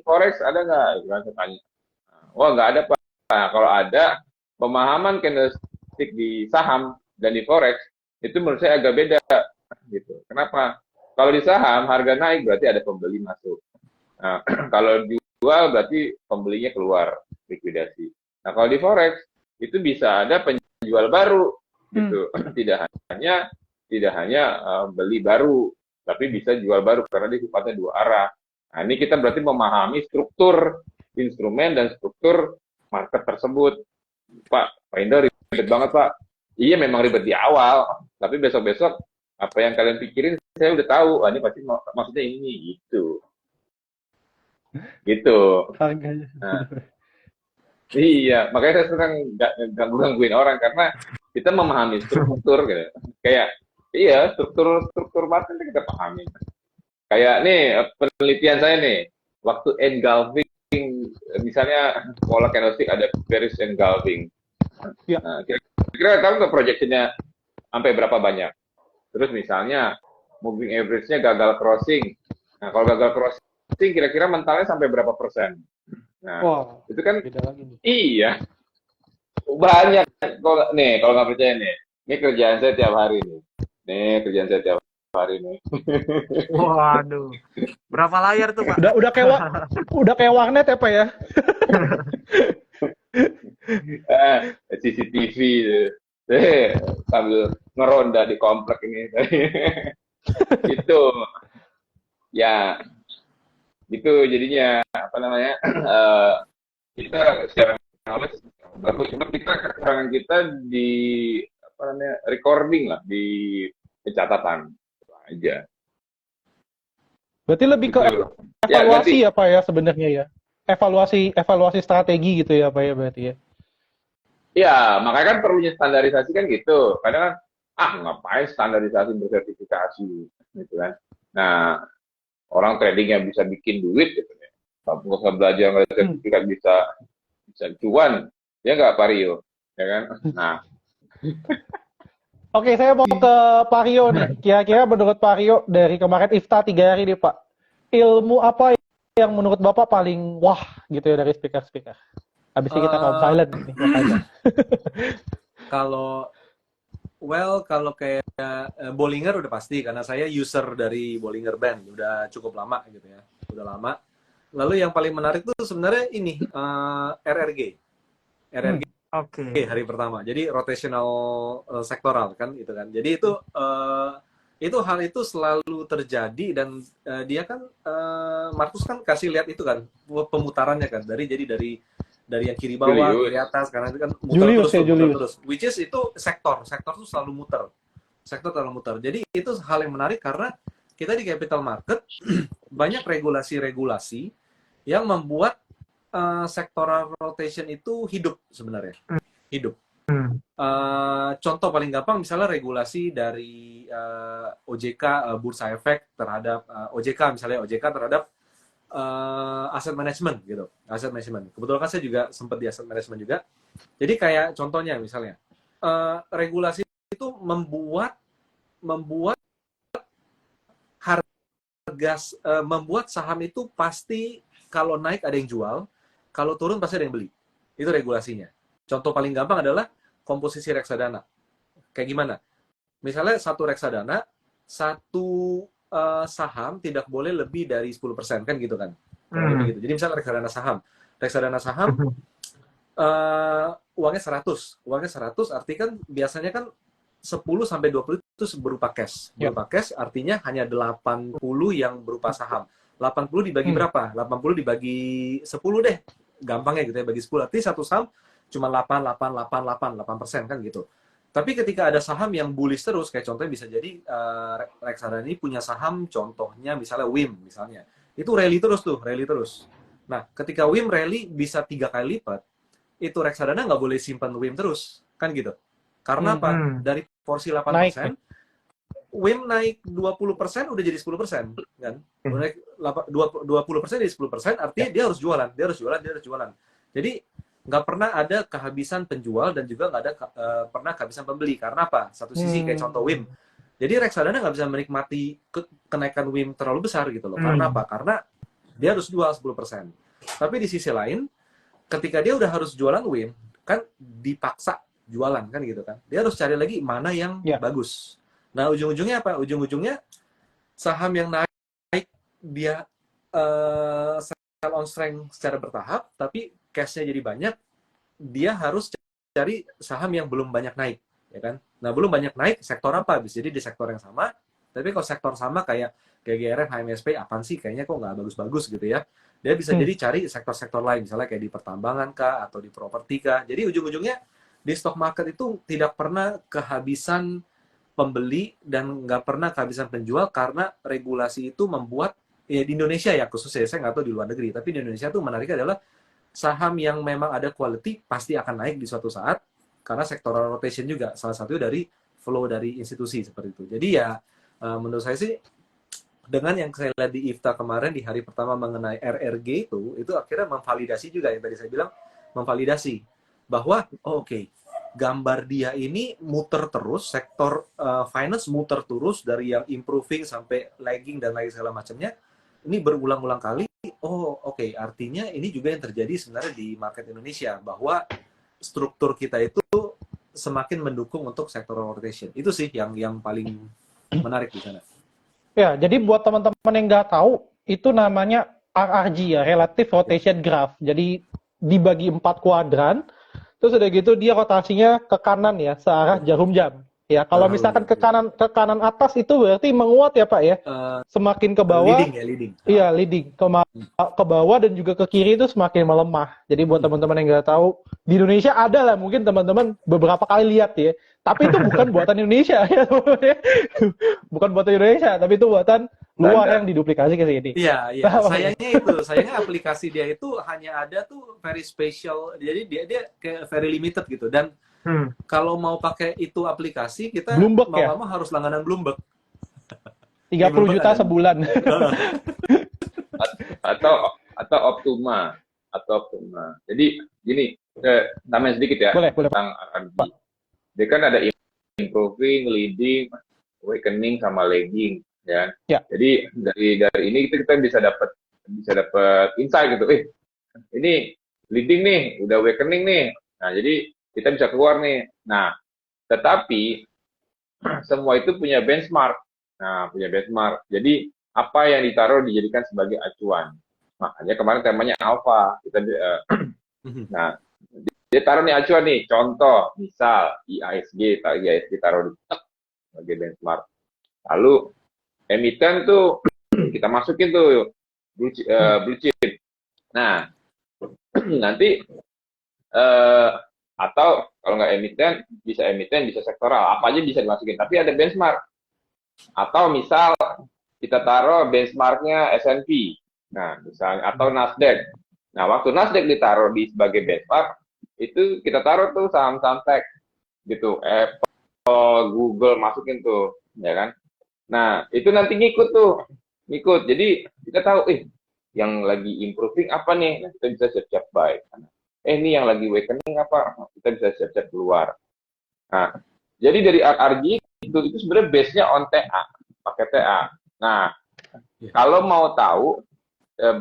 forex ada nggak kan saya tanya wah nggak ada Pak. Nah, kalau ada pemahaman candlestick di saham dan di forex itu menurut saya agak beda gitu. Kenapa? Kalau di saham harga naik berarti ada pembeli masuk. Nah, kalau dijual berarti pembelinya keluar likuidasi. Nah, kalau di forex itu bisa ada penjual baru gitu. Tidak hanya beli baru, tapi bisa jual baru karena dia sifatnya dua arah. Nah, ini kita berarti memahami struktur instrumen dan struktur market tersebut. Pak Indo ribet banget Pak. Iya memang ribet di awal, tapi besok-besok apa yang kalian pikirin saya udah tahu. Ini pasti maksudnya ini gitu. Gitu. Nah, iya, makanya saya senang gangguin orang karena kita memahami struktur gitu. Kayak iya, struktur market kita pahami. Kayak nih penelitian saya nih, waktu engulfing misalnya pola candlestick ada bearish engulfing. Ya. Nah, kira-kira tahu nggak projectionnya sampai berapa banyak? Terus misalnya moving average-nya gagal crossing. Nah, kalau gagal crossing kira-kira mentalnya sampai berapa persen? Nah, itu kan iya. Banyak kalau nggak percaya nih. Ini kerjaan saya tiap hari nih. Kerjaan saya tiap hari nih.
Waduh. Berapa layar tuh, Pak?
Udah kayak warnet ya, Pak ya?
CCTV sambil ngeronda di komplek ini. Gitu. Ya. Gitu jadinya apa namanya? Kita secara knowledge bagus cuma kekurangan kita di apa namanya? Recording lah di pencatatan aja.
Berarti lebih ke evaluasi ya Pak ya sebenarnya ya. Evaluasi strategi gitu ya Pak ya berarti ya.
Ya, makanya kan perlunya standarisasi kan gitu. Kadang kan ngapain standarisasi bersertifikasi gitu kan. Nah, orang trading yang bisa bikin duit gitu ya. Nggak usah belajar nggak sertifikat bisa cuan. Ya nggak Pak Rio, ya kan? Nah.
Oke, saya mau ke Pak Rio nih. Kira-kira menurut Pak Rio dari kemarin IFTA 3 hari nih Pak, ilmu apa yang menurut Bapak paling wah gitu ya dari speaker-speaker? Habis ini kita ngomong silent nih.
Kalau kayak Bollinger udah pasti karena saya user dari Bollinger Band udah cukup lama gitu ya, udah lama. Lalu yang paling menarik tuh sebenarnya ini RRG.
Oke.
Hari pertama. Jadi rotational sektoral kan itu kan. Jadi itu hal itu selalu terjadi dan dia kan Markus kan kasih lihat itu kan pemutarannya kan dari dari yang kiri bawah,
Julius.
kiri atas, karena itu kan muter
Julius
terus,
ya,
tuh, muter
Julius.
terus. Which is itu sektor tuh selalu muter. Sektor selalu muter. Jadi itu hal yang menarik karena kita di capital market banyak regulasi-regulasi yang membuat sektoral rotation itu hidup sebenarnya. Hidup. Contoh paling gampang misalnya regulasi dari OJK, Bursa Efek terhadap OJK misalnya, OJK terhadap aset management gitu, aset management. Kebetulan kan saya juga sempat di aset management juga. Jadi kayak contohnya misalnya regulasi itu membuat harga, membuat saham itu pasti kalau naik ada yang jual, kalau turun pasti ada yang beli. Itu regulasinya. Contoh paling gampang adalah komposisi reksadana. Kayak gimana? Misalnya satu reksadana, satu saham tidak boleh lebih dari 10%, kan gitu kan. Gitu. Jadi misalnya reksadana saham uangnya 100 artinya kan biasanya kan 10 sampai 20 itu berupa cash. Berupa cash artinya hanya 80 yang berupa saham. 80 dibagi berapa? 80 dibagi 10 deh. Gampangnya gitu ya, bagi 10. Artinya satu saham cuma 8% kan gitu. Tapi ketika ada saham yang bullish terus, kayak contohnya bisa jadi reksadana ini punya saham, contohnya misalnya WIM misalnya. Itu rally terus. Nah, ketika WIM rally bisa 3 kali lipat, itu reksadana nggak boleh simpan WIM terus, kan gitu. Karena apa? Dari porsi 8%, WIM naik 20% udah jadi 10%, kan? Naik 20% jadi 10%, artinya dia harus jualan. Jadi nggak pernah ada kehabisan penjual dan juga nggak ada pernah kehabisan pembeli. Karena apa? Satu sisi kayak contoh WIM. Jadi reksadana nggak bisa menikmati kenaikan WIM terlalu besar gitu loh. Karena apa? Karena dia harus jual 10%. Tapi di sisi lain, ketika dia udah harus jualan WIM, kan dipaksa jualan kan gitu kan. Dia harus cari lagi mana yang bagus. Nah, ujung-ujungnya apa? Ujung-ujungnya saham yang naik dia sell on strength secara bertahap, tapi cash-nya jadi banyak, dia harus cari saham yang belum banyak naik, ya kan? Nah, belum banyak naik, sektor apa? Bisa jadi di sektor yang sama, tapi kalau sektor sama kayak GRF, HMSP, apaan sih? Kayaknya kok nggak bagus-bagus gitu ya. Dia bisa jadi cari sektor-sektor lain, misalnya kayak di pertambangan kah, atau di properti kah. Jadi ujung-ujungnya di stock market itu tidak pernah kehabisan pembeli dan nggak pernah kehabisan penjual karena regulasi itu membuat, ya di Indonesia ya khususnya, saya nggak tahu di luar negeri, tapi di Indonesia tuh menariknya adalah saham yang memang ada quality pasti akan naik di suatu saat karena sektoral rotation juga salah satu dari flow dari institusi seperti itu. Jadi ya menurut saya sih dengan yang saya lihat di IFTA kemarin di hari pertama mengenai RRG itu akhirnya memvalidasi juga yang tadi saya bilang, memvalidasi bahwa oke, gambar dia ini muter terus, sektor finance muter terus dari yang improving sampai lagging dan lain segala macamnya. Ini berulang-ulang kali. Oke, artinya ini juga yang terjadi sebenarnya di market Indonesia, bahwa struktur kita itu semakin mendukung untuk sektor rotation. Itu sih yang paling menarik di sana.
Ya, jadi buat teman-teman yang nggak tahu, itu namanya RRG ya, Relative Rotation Graph. Jadi dibagi 4 kuadran, terus udah gitu dia rotasinya ke kanan ya, searah jarum jam. Ya, kalau misalkan ke kanan atas itu berarti menguat ya Pak ya. Semakin ke bawah,
leading.
Iya, leading. Ke bawah dan juga ke kiri itu semakin melemah. Jadi buat teman-teman yang nggak tahu, di Indonesia ada lah mungkin teman-teman beberapa kali lihat ya. Tapi itu bukan buatan Indonesia ya, bukan buatan Indonesia, tapi itu buatan luar yang diduplikasi ke sini.
Iya. Sayangnya aplikasi dia itu hanya ada tuh very special. Jadi dia kayak very limited gitu. Dan kalau mau pakai itu aplikasi, kita
Bloomberg,
mau harus langganan Bloomberg.
30 juta sebulan.
atau Optuma. Jadi gini, namanya sedikit ya.
Boleh.
Tentang RRG. Dia kan ada improving, leading, awakening sama lagging, ya. Jadi dari ini kita bisa dapat insight gitu. Ini leading nih, udah awakening nih. Nah, jadi kita bisa keluar nih. Nah, tetapi semua itu punya benchmark. Jadi apa yang ditaruh dijadikan sebagai acuan. Makanya kemarin temanya alpha. Nah, dia taruh nih acuan nih. Contoh, misal IISG taruh di sebagai benchmark. Lalu emiten tuh kita masukin tuh blue chip. Nah, nanti eh, atau kalau nggak emiten, bisa sektoral, apa aja bisa dimasukin. Tapi ada benchmark. Atau misal kita taruh benchmarknya S&P, nah misalnya atau Nasdaq. Nah waktu Nasdaq ditaruh di sebagai benchmark, itu kita taruh tuh saham-saham tech gitu, Apple, Google masukin tuh, ya kan? Nah itu nanti ngikut. Jadi kita tahu, yang lagi improving apa nih? Nah, kita bisa siap-siap buy. Ini yang lagi weakening apa? Kita bisa siap-siap keluar. Nah, jadi dari RRG itu sebenarnya base-nya on TA, pakai TA. Nah, kalau mau tahu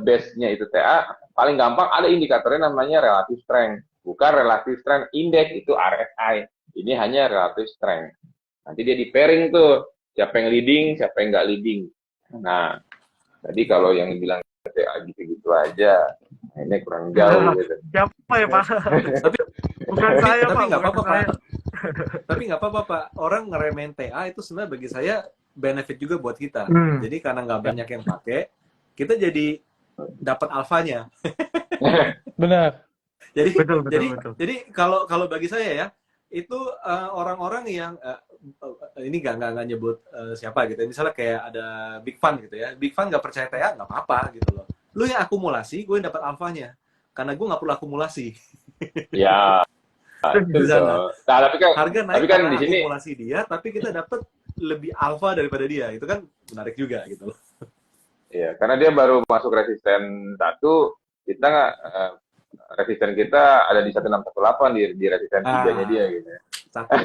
base-nya itu TA, paling gampang ada indikatornya namanya relative strength. Bukan relative strength index, itu RSI. Ini hanya relative strength. Nanti dia di pairing tuh, siapa yang leading, siapa yang nggak leading. Nah, tadi kalau yang bilang TA gitu-gitu aja, ini kurang jauh gitu.
Siapa ya Pak?
Tapi
Bukan saya
tapi
Pak,
nggak
bukan
apa-apa
saya.
Pak. Tapi nggak apa-apa Pak. Orang ngeremehin TA itu sebenarnya bagi saya benefit juga buat kita. Jadi karena nggak banyak yang pakai, kita jadi dapat alfanya.
Benar.
Betul.
Jadi kalau bagi saya ya, itu orang-orang yang ini nggak nyebut siapa gitu. Misalnya kayak ada Big Fun gitu ya. Big Fun nggak percaya TA nggak apa-apa gitu loh. Lu yang akumulasi, gue dapat alfanya. Karena gue nggak perlu akumulasi.
Ya,
Di sana.
betul. Nah,
Harga naik
tapi kan
karena
di sini
akumulasi dia, tapi kita dapat lebih alfa daripada dia. Itu kan menarik juga gitu loh.
ya, karena dia baru masuk resisten 1, kita resisten kita ada di 1618 di resisten 3-nya dia gitu.
Satu.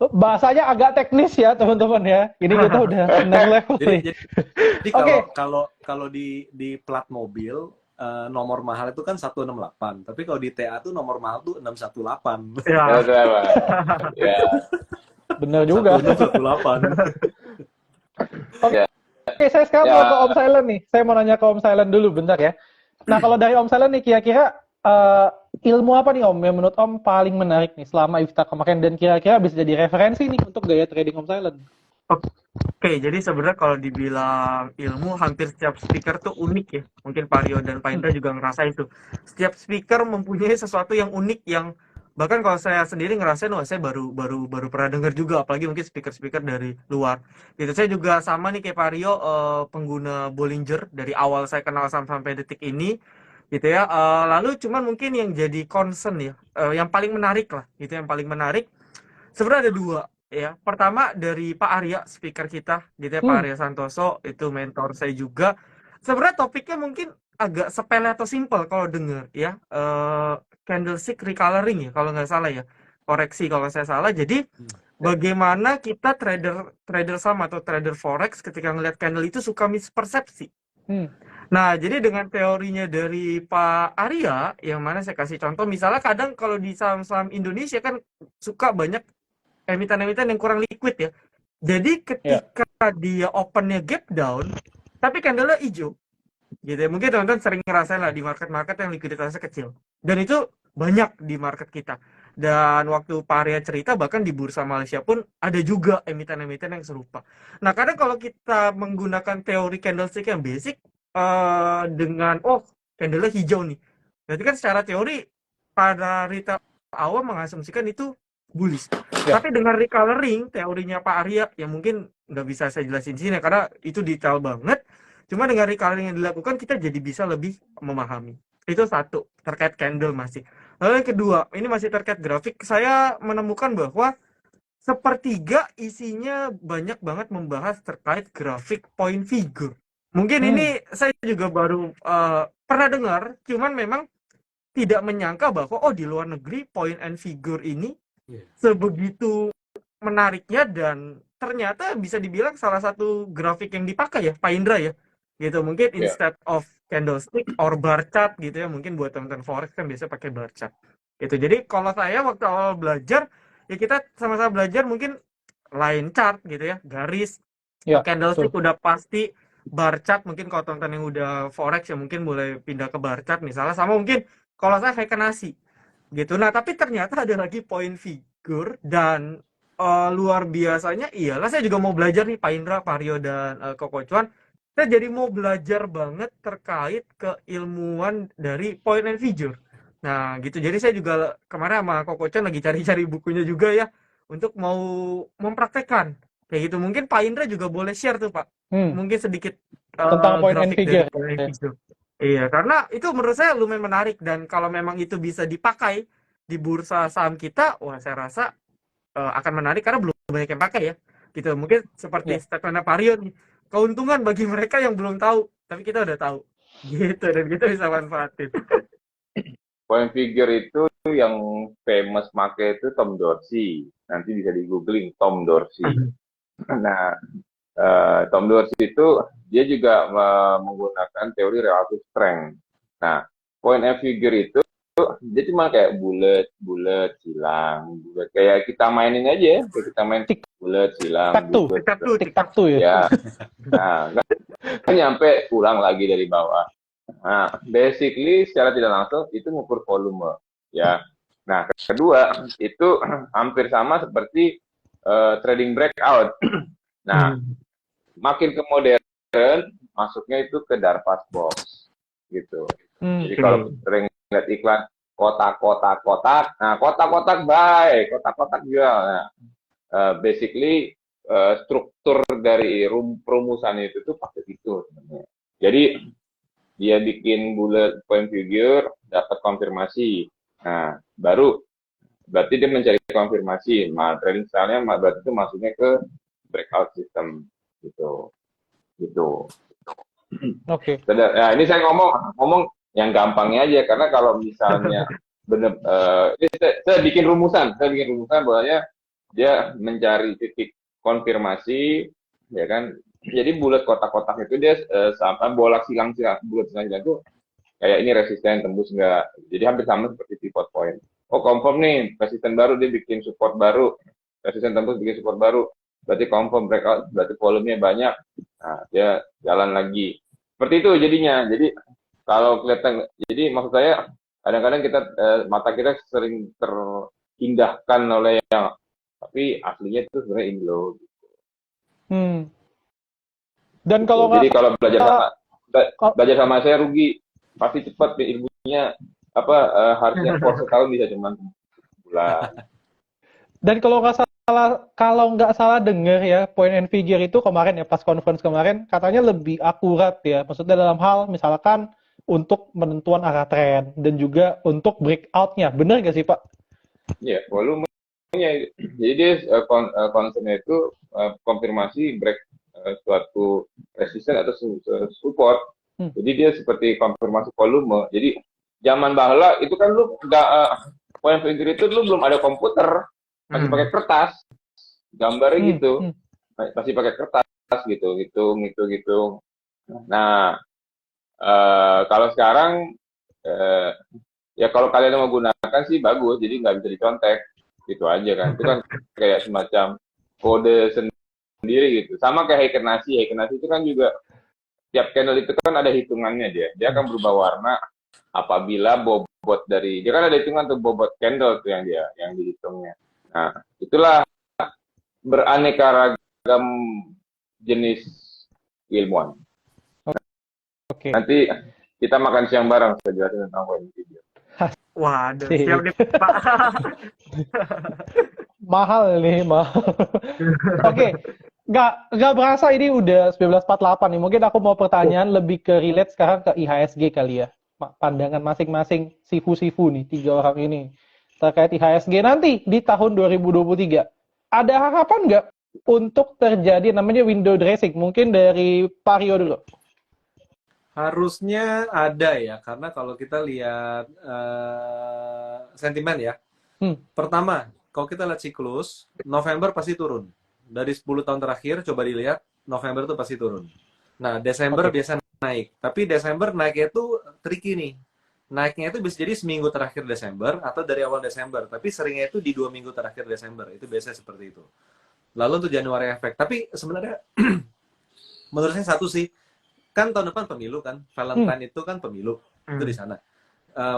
Bahasanya agak teknis ya teman-teman ya. Ini kita udah next level nih.
Jadi
Oke.
kalau di plat mobil nomor mahal itu kan 168, tapi kalau di TA tuh nomor mahal tuh 618.
Ya.
Ya.
Bener juga.
618.
Oke, saya sekarang mau ke Om Silent nih. Saya mau nanya ke Om Silent dulu bentar ya. Nah, kalau dari Om Silent nih kira-kira ilmu apa nih Om yang menurut Om paling menarik nih selama Iftar kemarin dan kira-kira bisa jadi referensi nih untuk gaya trading Om Silent?
Oke, jadi sebenarnya kalau dibilang ilmu, hampir setiap speaker tuh unik ya. Mungkin Pak Rio dan Pak Indra juga ngerasain tuh. Setiap speaker mempunyai sesuatu yang unik yang bahkan kalau saya sendiri ngerasain, wah saya baru pernah dengar juga, apalagi mungkin speaker-speaker dari luar. Gitu. Saya juga sama nih kayak Pak Rio, pengguna Bollinger dari awal saya kenal sampai detik ini, gitu ya. Lalu cuman mungkin yang jadi concern ya, yang paling menarik lah, gitu yang paling menarik. Sebenarnya ada dua. Ya, pertama dari Pak Arya, speaker kita, gitu ya, Pak Arya Santoso, itu mentor saya juga. Sebenarnya topiknya mungkin agak sepele atau simple kalau dengar, ya. Candlestick recoloring ya, kalau nggak salah ya. Koreksi kalau saya salah. Jadi, bagaimana kita trader saham atau trader forex ketika ngelihat candle itu suka mispersepsi. Nah, jadi dengan teorinya dari Pak Arya, yang mana saya kasih contoh, misalnya kadang kalau di saham-saham Indonesia kan suka banyak emiten-emiten yang kurang liquid ya. Jadi ketika dia opennya gap down, tapi candle-nya hijau, gitu ya. Mungkin teman-teman sering ngerasain lah di market-market yang likuiditasnya kecil. Dan itu banyak di market kita. Dan waktu Pak Arya cerita, bahkan di bursa Malaysia pun ada juga emiten-emiten yang serupa. Nah, kadang kalau kita menggunakan teori candlestick yang basic, dengan, candle-nya hijau nih. Berarti kan secara teori, para retail awam mengasumsikan itu bullish. Tapi dengan recoloring teorinya Pak Arya yang mungkin nggak bisa saya jelasin di sini karena itu detail banget. Cuma dengan recoloring yang dilakukan kita jadi bisa lebih memahami. Itu satu terkait candle masih. Lalu yang kedua, ini masih terkait grafik. Saya menemukan bahwa sepertiga isinya banyak banget membahas terkait grafik point figure. Mungkin ini saya juga baru pernah dengar, cuman memang tidak menyangka bahwa di luar negeri point and figure ini sebegitu menariknya dan ternyata bisa dibilang salah satu grafik yang dipakai ya Pak Indra ya gitu mungkin instead of candlestick or bar chart gitu ya, mungkin buat teman-teman forex kan biasa pakai bar chart gitu. Jadi kalau saya waktu awal belajar ya kita sama-sama belajar mungkin line chart gitu ya, garis candlestick udah pasti, bar chart mungkin kalau teman-teman yang udah forex ya mungkin mulai pindah ke bar chart misalnya, sama mungkin kalau saya Heikenasi gitu. Nah, tapi ternyata ada lagi point figure dan luar biasanya ialah saya juga mau belajar nih Pak Indra, Pak Rio dan Koko Cuan saya jadi mau belajar banget terkait keilmuan dari point and figure. Nah, gitu. Jadi saya juga kemarin sama Koko Chan lagi cari-cari bukunya juga ya untuk mau mempraktekkan. Kayak gitu. Mungkin Pak Indra juga boleh share tuh, Pak.
Hmm,
Mungkin sedikit
tentang point and
grafik dari
figure.
point and figure. Iya, karena itu menurut saya lumayan menarik dan kalau memang itu bisa dipakai di bursa saham kita, wah saya rasa akan menarik karena belum banyak yang pakai ya. Gitu. Mungkin seperti
Ya.
statement Pak Rion, keuntungan bagi mereka yang belum tahu, tapi kita udah tahu. Gitu dan kita bisa manfaatin.
Point figure itu yang famous make itu Tom Dorsey. Nanti bisa di googling Tom Dorsey. Nah, Tom Dorsey itu dia juga menggunakan teori relative strength. Nah, point and figure itu dia cuma kayak bulat, silang, bulat. Kayak kita mainin aja ya, kayak kita main bulat, silang, bulat.
Tik-tak-tu ya.
Ya, nah, nggak nyampe ulang lagi dari bawah. Nah, basically secara tidak langsung itu mengukur volume, ya. Nah, kedua itu hampir sama seperti trading breakout. Nah, makin ke modern, masuknya itu ke Darvas box, gitu. Jadi kalau sering lihat iklan kotak, nah kotak-kotak buy, kotak-kotak jual. Nah, basically struktur dari rumusan itu tuh pakai itu sebenarnya. Jadi dia bikin bullet point figure, dapat konfirmasi. Nah, baru berarti dia mencari konfirmasi. Nah, trading style-nya berarti itu masuknya ke breakout system gitu.
Oke.
Nah, ini saya ngomong yang gampangnya aja karena kalau misalnya benar saya bikin rumusan bahwanya dia mencari titik konfirmasi, ya kan? Jadi bulat kotak-kotak itu dia sampai bolak silang itu kayak ini resisten tembus enggak. Jadi hampir sama seperti pivot point. Oh, confirm nih, resisten baru dia bikin support baru. Resisten tembus bikin support baru. Berarti confirm breakout, berarti volumenya banyak. Nah, dia jalan lagi. Seperti itu jadinya. Jadi kalau kelihatan, jadi maksud saya kadang-kadang kita mata kita sering terindahkan oleh yang tapi aslinya itu sebenarnya Indo.
Dan kalau
jadi kalau belajar sama saya rugi, pasti cepat ilmunya apa harusnya course setahun bisa cuma bulan.
Dan kalau nggak salah dengar ya, point and figure itu kemarin ya pas conference kemarin katanya lebih akurat ya. Maksudnya dalam hal misalkan untuk penentuan arah tren dan juga untuk breakout-nya. Benar nggak sih, Pak?
Iya, volumenya. Jadi dia concernnya itu konfirmasi break suatu resisten atau support. Jadi dia seperti konfirmasi volume. Jadi zaman bahla itu kan lu nggak point figure itu lu belum ada komputer, masih pakai kertas, gambarnya gitu, masih pakai kertas gitu, hitung. Nah, kalau sekarang ya kalau kalian mau gunakan sih bagus, jadi nggak bisa dicontek, gitu aja kan. Itu kan kayak semacam kode sendiri gitu. Sama kayak Heikenasi itu kan juga tiap candle itu kan ada hitungannya dia akan berubah warna apabila bobot dari dia kan ada hitungan tuh bobot candle tuh yang dihitungnya. Nah, itulah beraneka ragam jenis ilmuwan.
Oke.
Nanti kita makan siang bareng saya jelasin tentang point figure.
Waduh, siap nih Pak.
Mahal. Oke. Nggak berasa ini udah 19.48 nih. Mungkin aku mau pertanyaan lebih ke relate sekarang ke IHSG kali ya. Pandangan masing-masing sifu-sifu nih, 3 orang ini. Terkait IHSG nanti di tahun 2023. Ada harapan nggak untuk terjadi namanya window dressing? Mungkin dari Pak Rio dulu.
Harusnya ada ya, karena kalau kita lihat sentimen ya. Pertama, kalau kita lihat siklus, November pasti turun. Dari 10 tahun terakhir, coba dilihat, November tuh pasti turun. Nah, Desember biasa naik. Tapi Desember naiknya itu tricky nih. Naiknya itu bisa jadi seminggu terakhir Desember, atau dari awal Desember. Tapi seringnya itu di 2 minggu terakhir Desember. Itu biasanya seperti itu. Lalu untuk Januari efek. Tapi sebenarnya, menurut saya satu sih, kan tahun depan pemilu kan. Valentine itu kan pemilu. Itu di sana.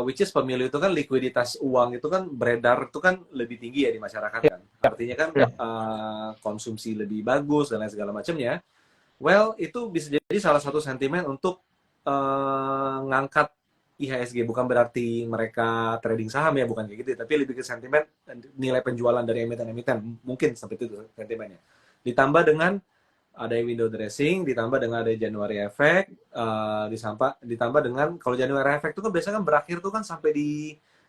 Which is pemilu itu kan likuiditas uang itu kan beredar itu kan lebih tinggi ya di masyarakat kan. Artinya kan konsumsi lebih bagus dan lain segala macamnya. Well, itu bisa jadi salah satu sentimen untuk ngangkat IHSG. Bukan berarti mereka trading saham ya, bukan kayak gitu. Tapi lebih ke sentimen nilai penjualan dari emiten-emiten. Mungkin seperti itu sentimennya. Ditambah dengan ada window dressing, ditambah dengan ada January effect, ditambah dengan kalau January effect itu kan biasanya kan berakhir tuh kan sampai di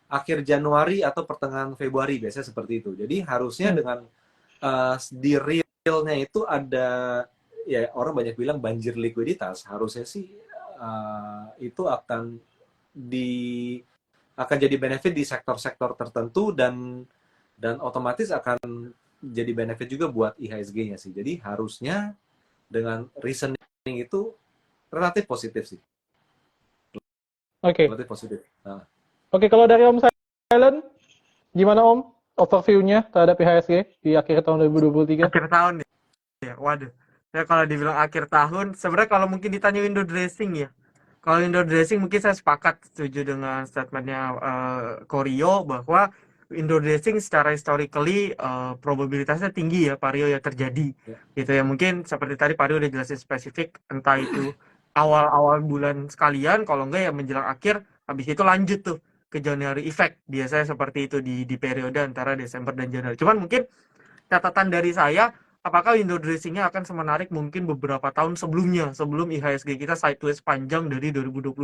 akhir Januari atau pertengahan Februari biasanya seperti itu. Jadi harusnya dengan di realnya itu ada ya orang banyak bilang banjir likuiditas, harusnya sih itu di akan jadi benefit di sektor-sektor tertentu dan otomatis akan jadi benefit juga buat IHSG-nya sih. Jadi harusnya dengan reasoning itu relatif positif sih.
Oke.
Relatif positif. Nah.
Oke, kalau dari Om Silent, gimana Om overview-nya terhadap IHSG di akhir tahun 2023?
Akhir tahun ya, waduh. Ya kalau dibilang akhir tahun, sebenarnya kalau mungkin ditanya window dressing ya. Kalau window dressing mungkin saya sepakat setuju dengan statementnya Koryo bahwa window dressing secara historically probabilitasnya tinggi ya Pak Rio ya terjadi. Gitu ya. Mungkin seperti tadi Pak Rio udah jelasin spesifik, entah itu awal-awal bulan sekalian, kalau enggak ya menjelang akhir, habis itu lanjut tuh ke January effect. Biasanya seperti itu di periode antara Desember dan Januari. Cuman mungkin catatan dari saya, apakah window dressing-nya akan semenarik mungkin beberapa tahun sebelumnya, sebelum IHSG kita sideways panjang dari 2022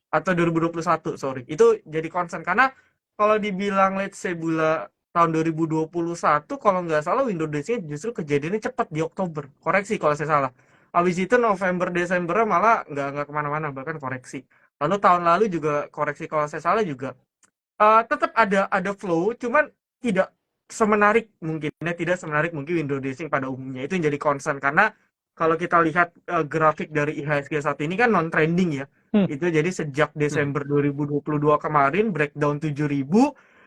atau 2021, sorry. Itu jadi concern karena kalau dibilang let's say tahun 2021, kalau nggak salah window dressing justru kejadiannya cepat di Oktober. Koreksi kalau saya salah. Habis itu November, Desember malah nggak kemana-mana, bahkan koreksi. Lalu tahun lalu juga koreksi kalau saya salah juga tetap ada flow, cuman tidak semenarik mungkin window dressing pada umumnya. Itu yang jadi concern karena kalau kita lihat grafik dari IHSG saat ini kan non trending ya. Itu jadi sejak Desember 2022 kemarin breakdown 7.000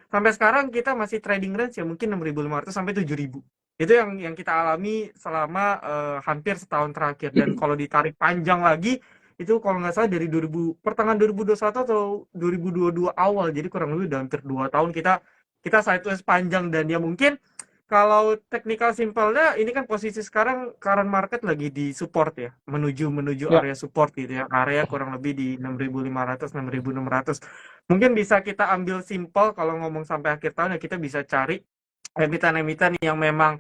sampai sekarang kita masih trading range ya mungkin 6.500 sampai 7.000. Itu yang kita alami selama hampir setahun terakhir, dan kalau ditarik panjang lagi itu kalau nggak salah dari pertengahan 2021 atau 2022 awal, jadi kurang lebih udah hampir 2 tahun kita sideways panjang. Dan ya mungkin kalau technical simpelnya ini kan posisi sekarang current market lagi di support ya, menuju area support gitu ya, area kurang lebih di 6.500 6.600. Mungkin bisa kita ambil simpel kalau ngomong sampai akhir tahun ya, kita bisa cari emiten-emiten yang memang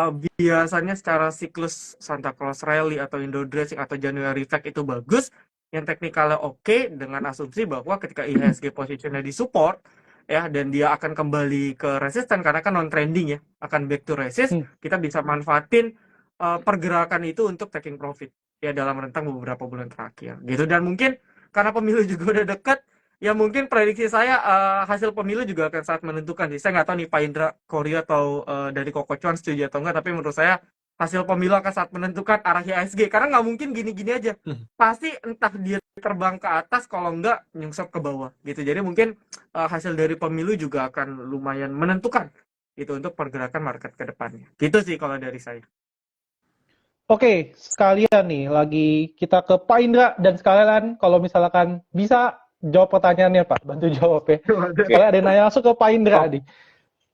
biasanya secara siklus Santa Claus Rally atau window dressing atau January effect itu bagus, yang teknikalnya oke, dengan asumsi bahwa ketika IHSG positionnya di support ya, dan dia akan kembali ke resisten karena kan non trending ya, akan back to resist, kita bisa manfaatin pergerakan itu untuk taking profit ya dalam rentang beberapa bulan terakhir gitu. Dan mungkin karena pemilu juga udah dekat ya, mungkin prediksi saya hasil pemilu juga akan sangat menentukan sih. Saya nggak tahu nih Pak Indra, Korea atau dari Koko Cuan setuju atau enggak, tapi menurut saya hasil pemilu akan sangat menentukan arah IHSG karena nggak mungkin gini-gini aja. Pasti entah dia terbang ke atas, kalau enggak nyungsep ke bawah gitu. Jadi mungkin hasil dari pemilu juga akan lumayan menentukan itu untuk pergerakan market ke depannya. Gitu sih kalau dari saya.
Oke, sekalian nih lagi kita ke Pak Indra, dan sekalian kalau misalkan bisa jawab pertanyaannya Pak, bantu jawab ya. Soalnya ada yang nanya langsung ke Pak Indra nih.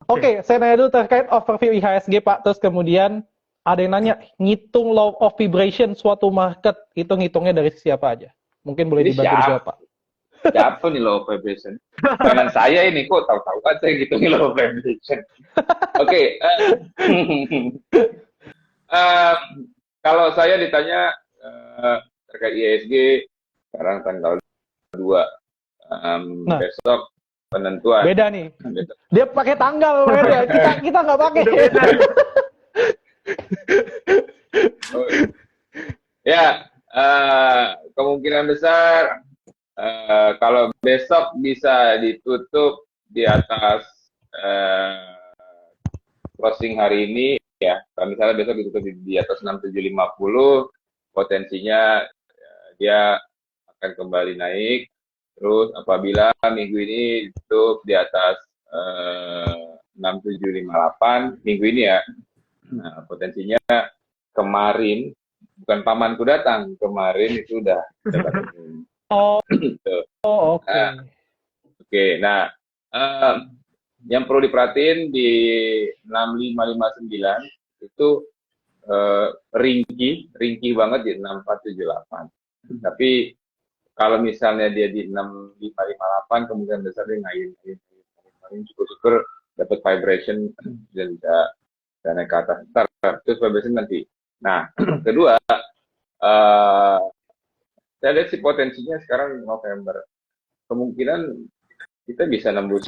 Oke, saya nanya dulu terkait overview IHSG Pak, terus kemudian ada yang nanya ngitung law of vibration suatu market, itu ngitungnya dari siapa aja? Mungkin boleh dibantu dijawab Pak.
Siapa nih law of vibration? Kanan saya ini kok tahu-tahu aja ngitungin law of vibration. Oke. Kalau saya ditanya terkait IHSG sekarang tanggal 2, besok penentuan.
Beda nih. Dia pakai tanggal, kita nggak pakai.
Ya, kemungkinan besar kalau besok bisa ditutup di atas closing hari ini ya. Kalau misalnya besok ditutup di atas 6750, potensinya dia akan kembali naik. Terus apabila minggu ini ditutup di atas 6758 minggu ini ya, nah potensinya kemarin, bukan pamanku datang, kemarin itu udah ketemu.
Oke.
Oke, nah yang perlu diperhatiin di 6559 itu ringkih banget di 6478. Tapi kalau misalnya dia di 6558, kemungkinan besar dia ngayun. Syukur-syukur dapat vibration dan bisa naik ke atas. Ntar, terus vibration nanti. Nah, kedua, saya lihat sih potensinya sekarang November. Kemungkinan kita bisa nembus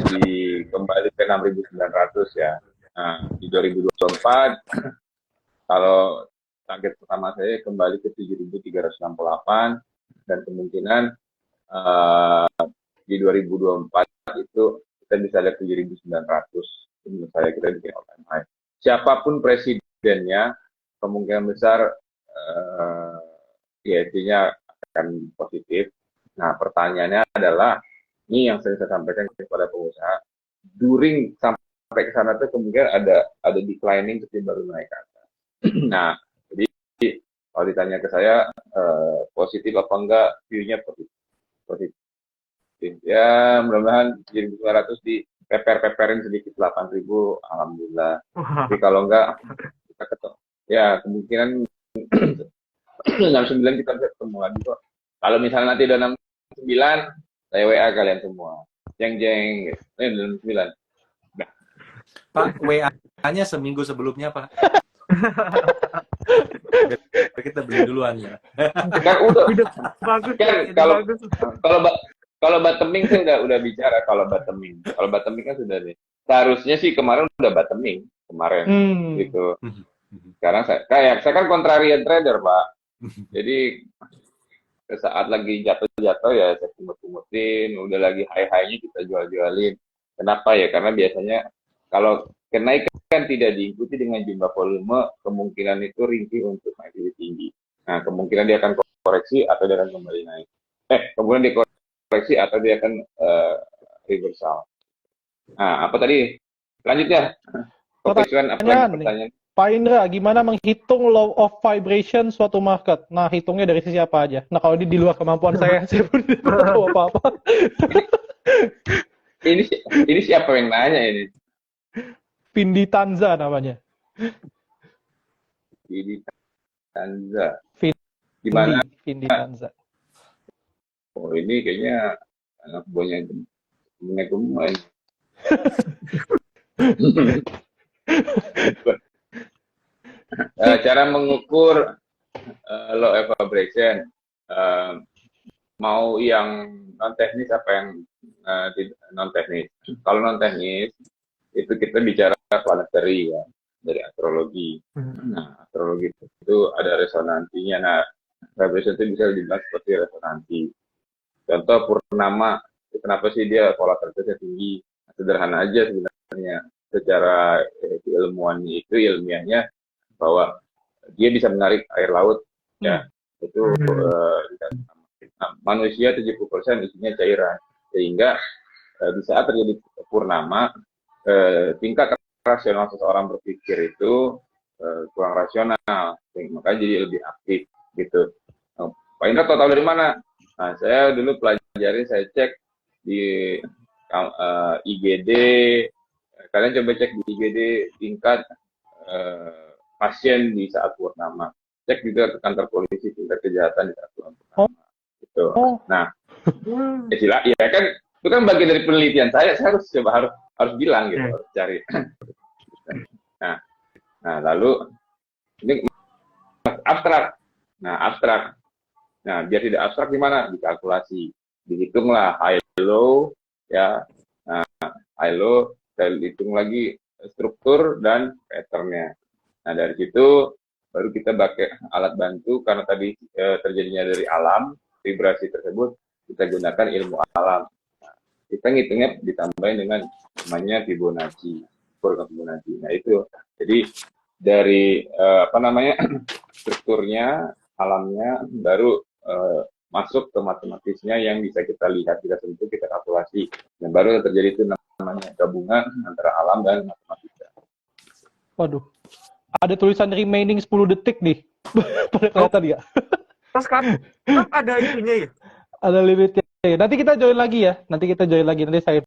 kembali ke 6.900 ya. Nah, di 2024, kalau target pertama saya kembali ke 7.368, dan kemungkinan di 2024 itu kita bisa lihat 7.900. Menurut saya kita bikin all time high. Siapapun presidennya, kemungkinan besar ISG-nya akan positif. Nah, pertanyaannya adalah, ini yang sering saya sampaikan kepada pengusaha, during sampai ke sana itu kemungkinan ada declining terus baru naik ke atas. Nah, jadi kalau ditanya ke saya positif apa enggak, view-nya positif. Ya, mudah-mudahan 1.900 di peperin sedikit 8.000, alhamdulillah. Tapi kalau enggak, kita ketemu. Ya, kemungkinan 69 kita bisa ketemu lagi kok. Kalau misalnya nanti udah 69, saya WA kalian semua. Jeng-jeng, 69. Nah.
Pak, WA-nya seminggu sebelumnya, Pak. Kita beli duluan ya.
Kan udah
bagus
kan kalau bottoming saya udah bicara kalau bottoming kan sudah nih. Seharusnya sih kemarin udah bottoming kemarin gitu. Sekarang saya kan contrarian trader, Pak. Jadi saat lagi jatuh-jatuh ya saya kumut-kumutin, udah lagi high-high-nya kita jual-jualin. Kenapa ya? Karena biasanya kalau kenaikan tidak diikuti dengan jumlah volume, kemungkinan itu ringkih untuk naik lebih tinggi. Nah, kemungkinan dia akan koreksi atau dia akan kembali naik. Kemudian dia koreksi atau dia akan reversal. Nah, apa tadi? Lanjut ya.
Pertanyaan. Pak Indra, gimana menghitung law of vibration suatu market? Nah, hitungnya dari sisi apa aja? Nah, kalau ini di luar kemampuan saya pun tidak tahu apa-apa.
Ini siapa yang nanya ini?
Vindi Tanza namanya.
Vindi Tanza. Gimana?
Vindi Tanza.
Oh, ini kayaknya anak buahnya gemuk ini. Cara mengukur low vibration, mau yang non teknis apa yang non teknis? Kalau non teknis itu kita bicara planetary ya, dari astrologi. Nah, astrologi itu ada resonansinya. Nah, vibration itu bisa dibilang seperti resonansi. Contoh purnama, kenapa sih dia volatilitasnya tinggi? Sederhana aja sebenarnya. Secara ilmiahnya bahwa dia bisa menarik air laut, ya itu manusia 70% isinya cairan, sehingga di saat terjadi purnama tingkat rasional seseorang berpikir itu kurang rasional, makanya jadi lebih aktif gitu. Pak Indra tahu dari mana? Nah, saya dulu pelajari, saya cek di IGD. Kalian coba cek di IGD tingkat pasien di saat purnama. Cek juga ke kantor polisi tingkat kejahatan di saat purnama. Gitu. Nah, ya kan itu kan bagian dari penelitian saya harus bilang gitu, harus cari. Nah, lalu ini abstrak. Nah, biar tidak abstrak gimana? Dikalkulasi, dihitunglah high low ya. Nah, high low, saya hitung lagi struktur dan patternnya. Nah, dari situ baru kita pakai alat bantu, karena tadi terjadinya dari alam, vibrasi tersebut kita gunakan ilmu alam. Nah, kita ngitungnya ditambahin dengan namanya Fibonacci, kurva Fibonacci. Nah, itu jadi dari strukturnya, alamnya, baru masuk ke matematisnya yang bisa kita lihat, kita sentuh, kita kalkulasi. Dan baru terjadi itu namanya gabungan antara alam dan matematika.
Waduh, ada tulisan remaining 10 detik nih. Pada kelihatan ya?
Terus kan ada itunya ya?
Ada limitnya. Nanti kita join lagi ya. Nanti saya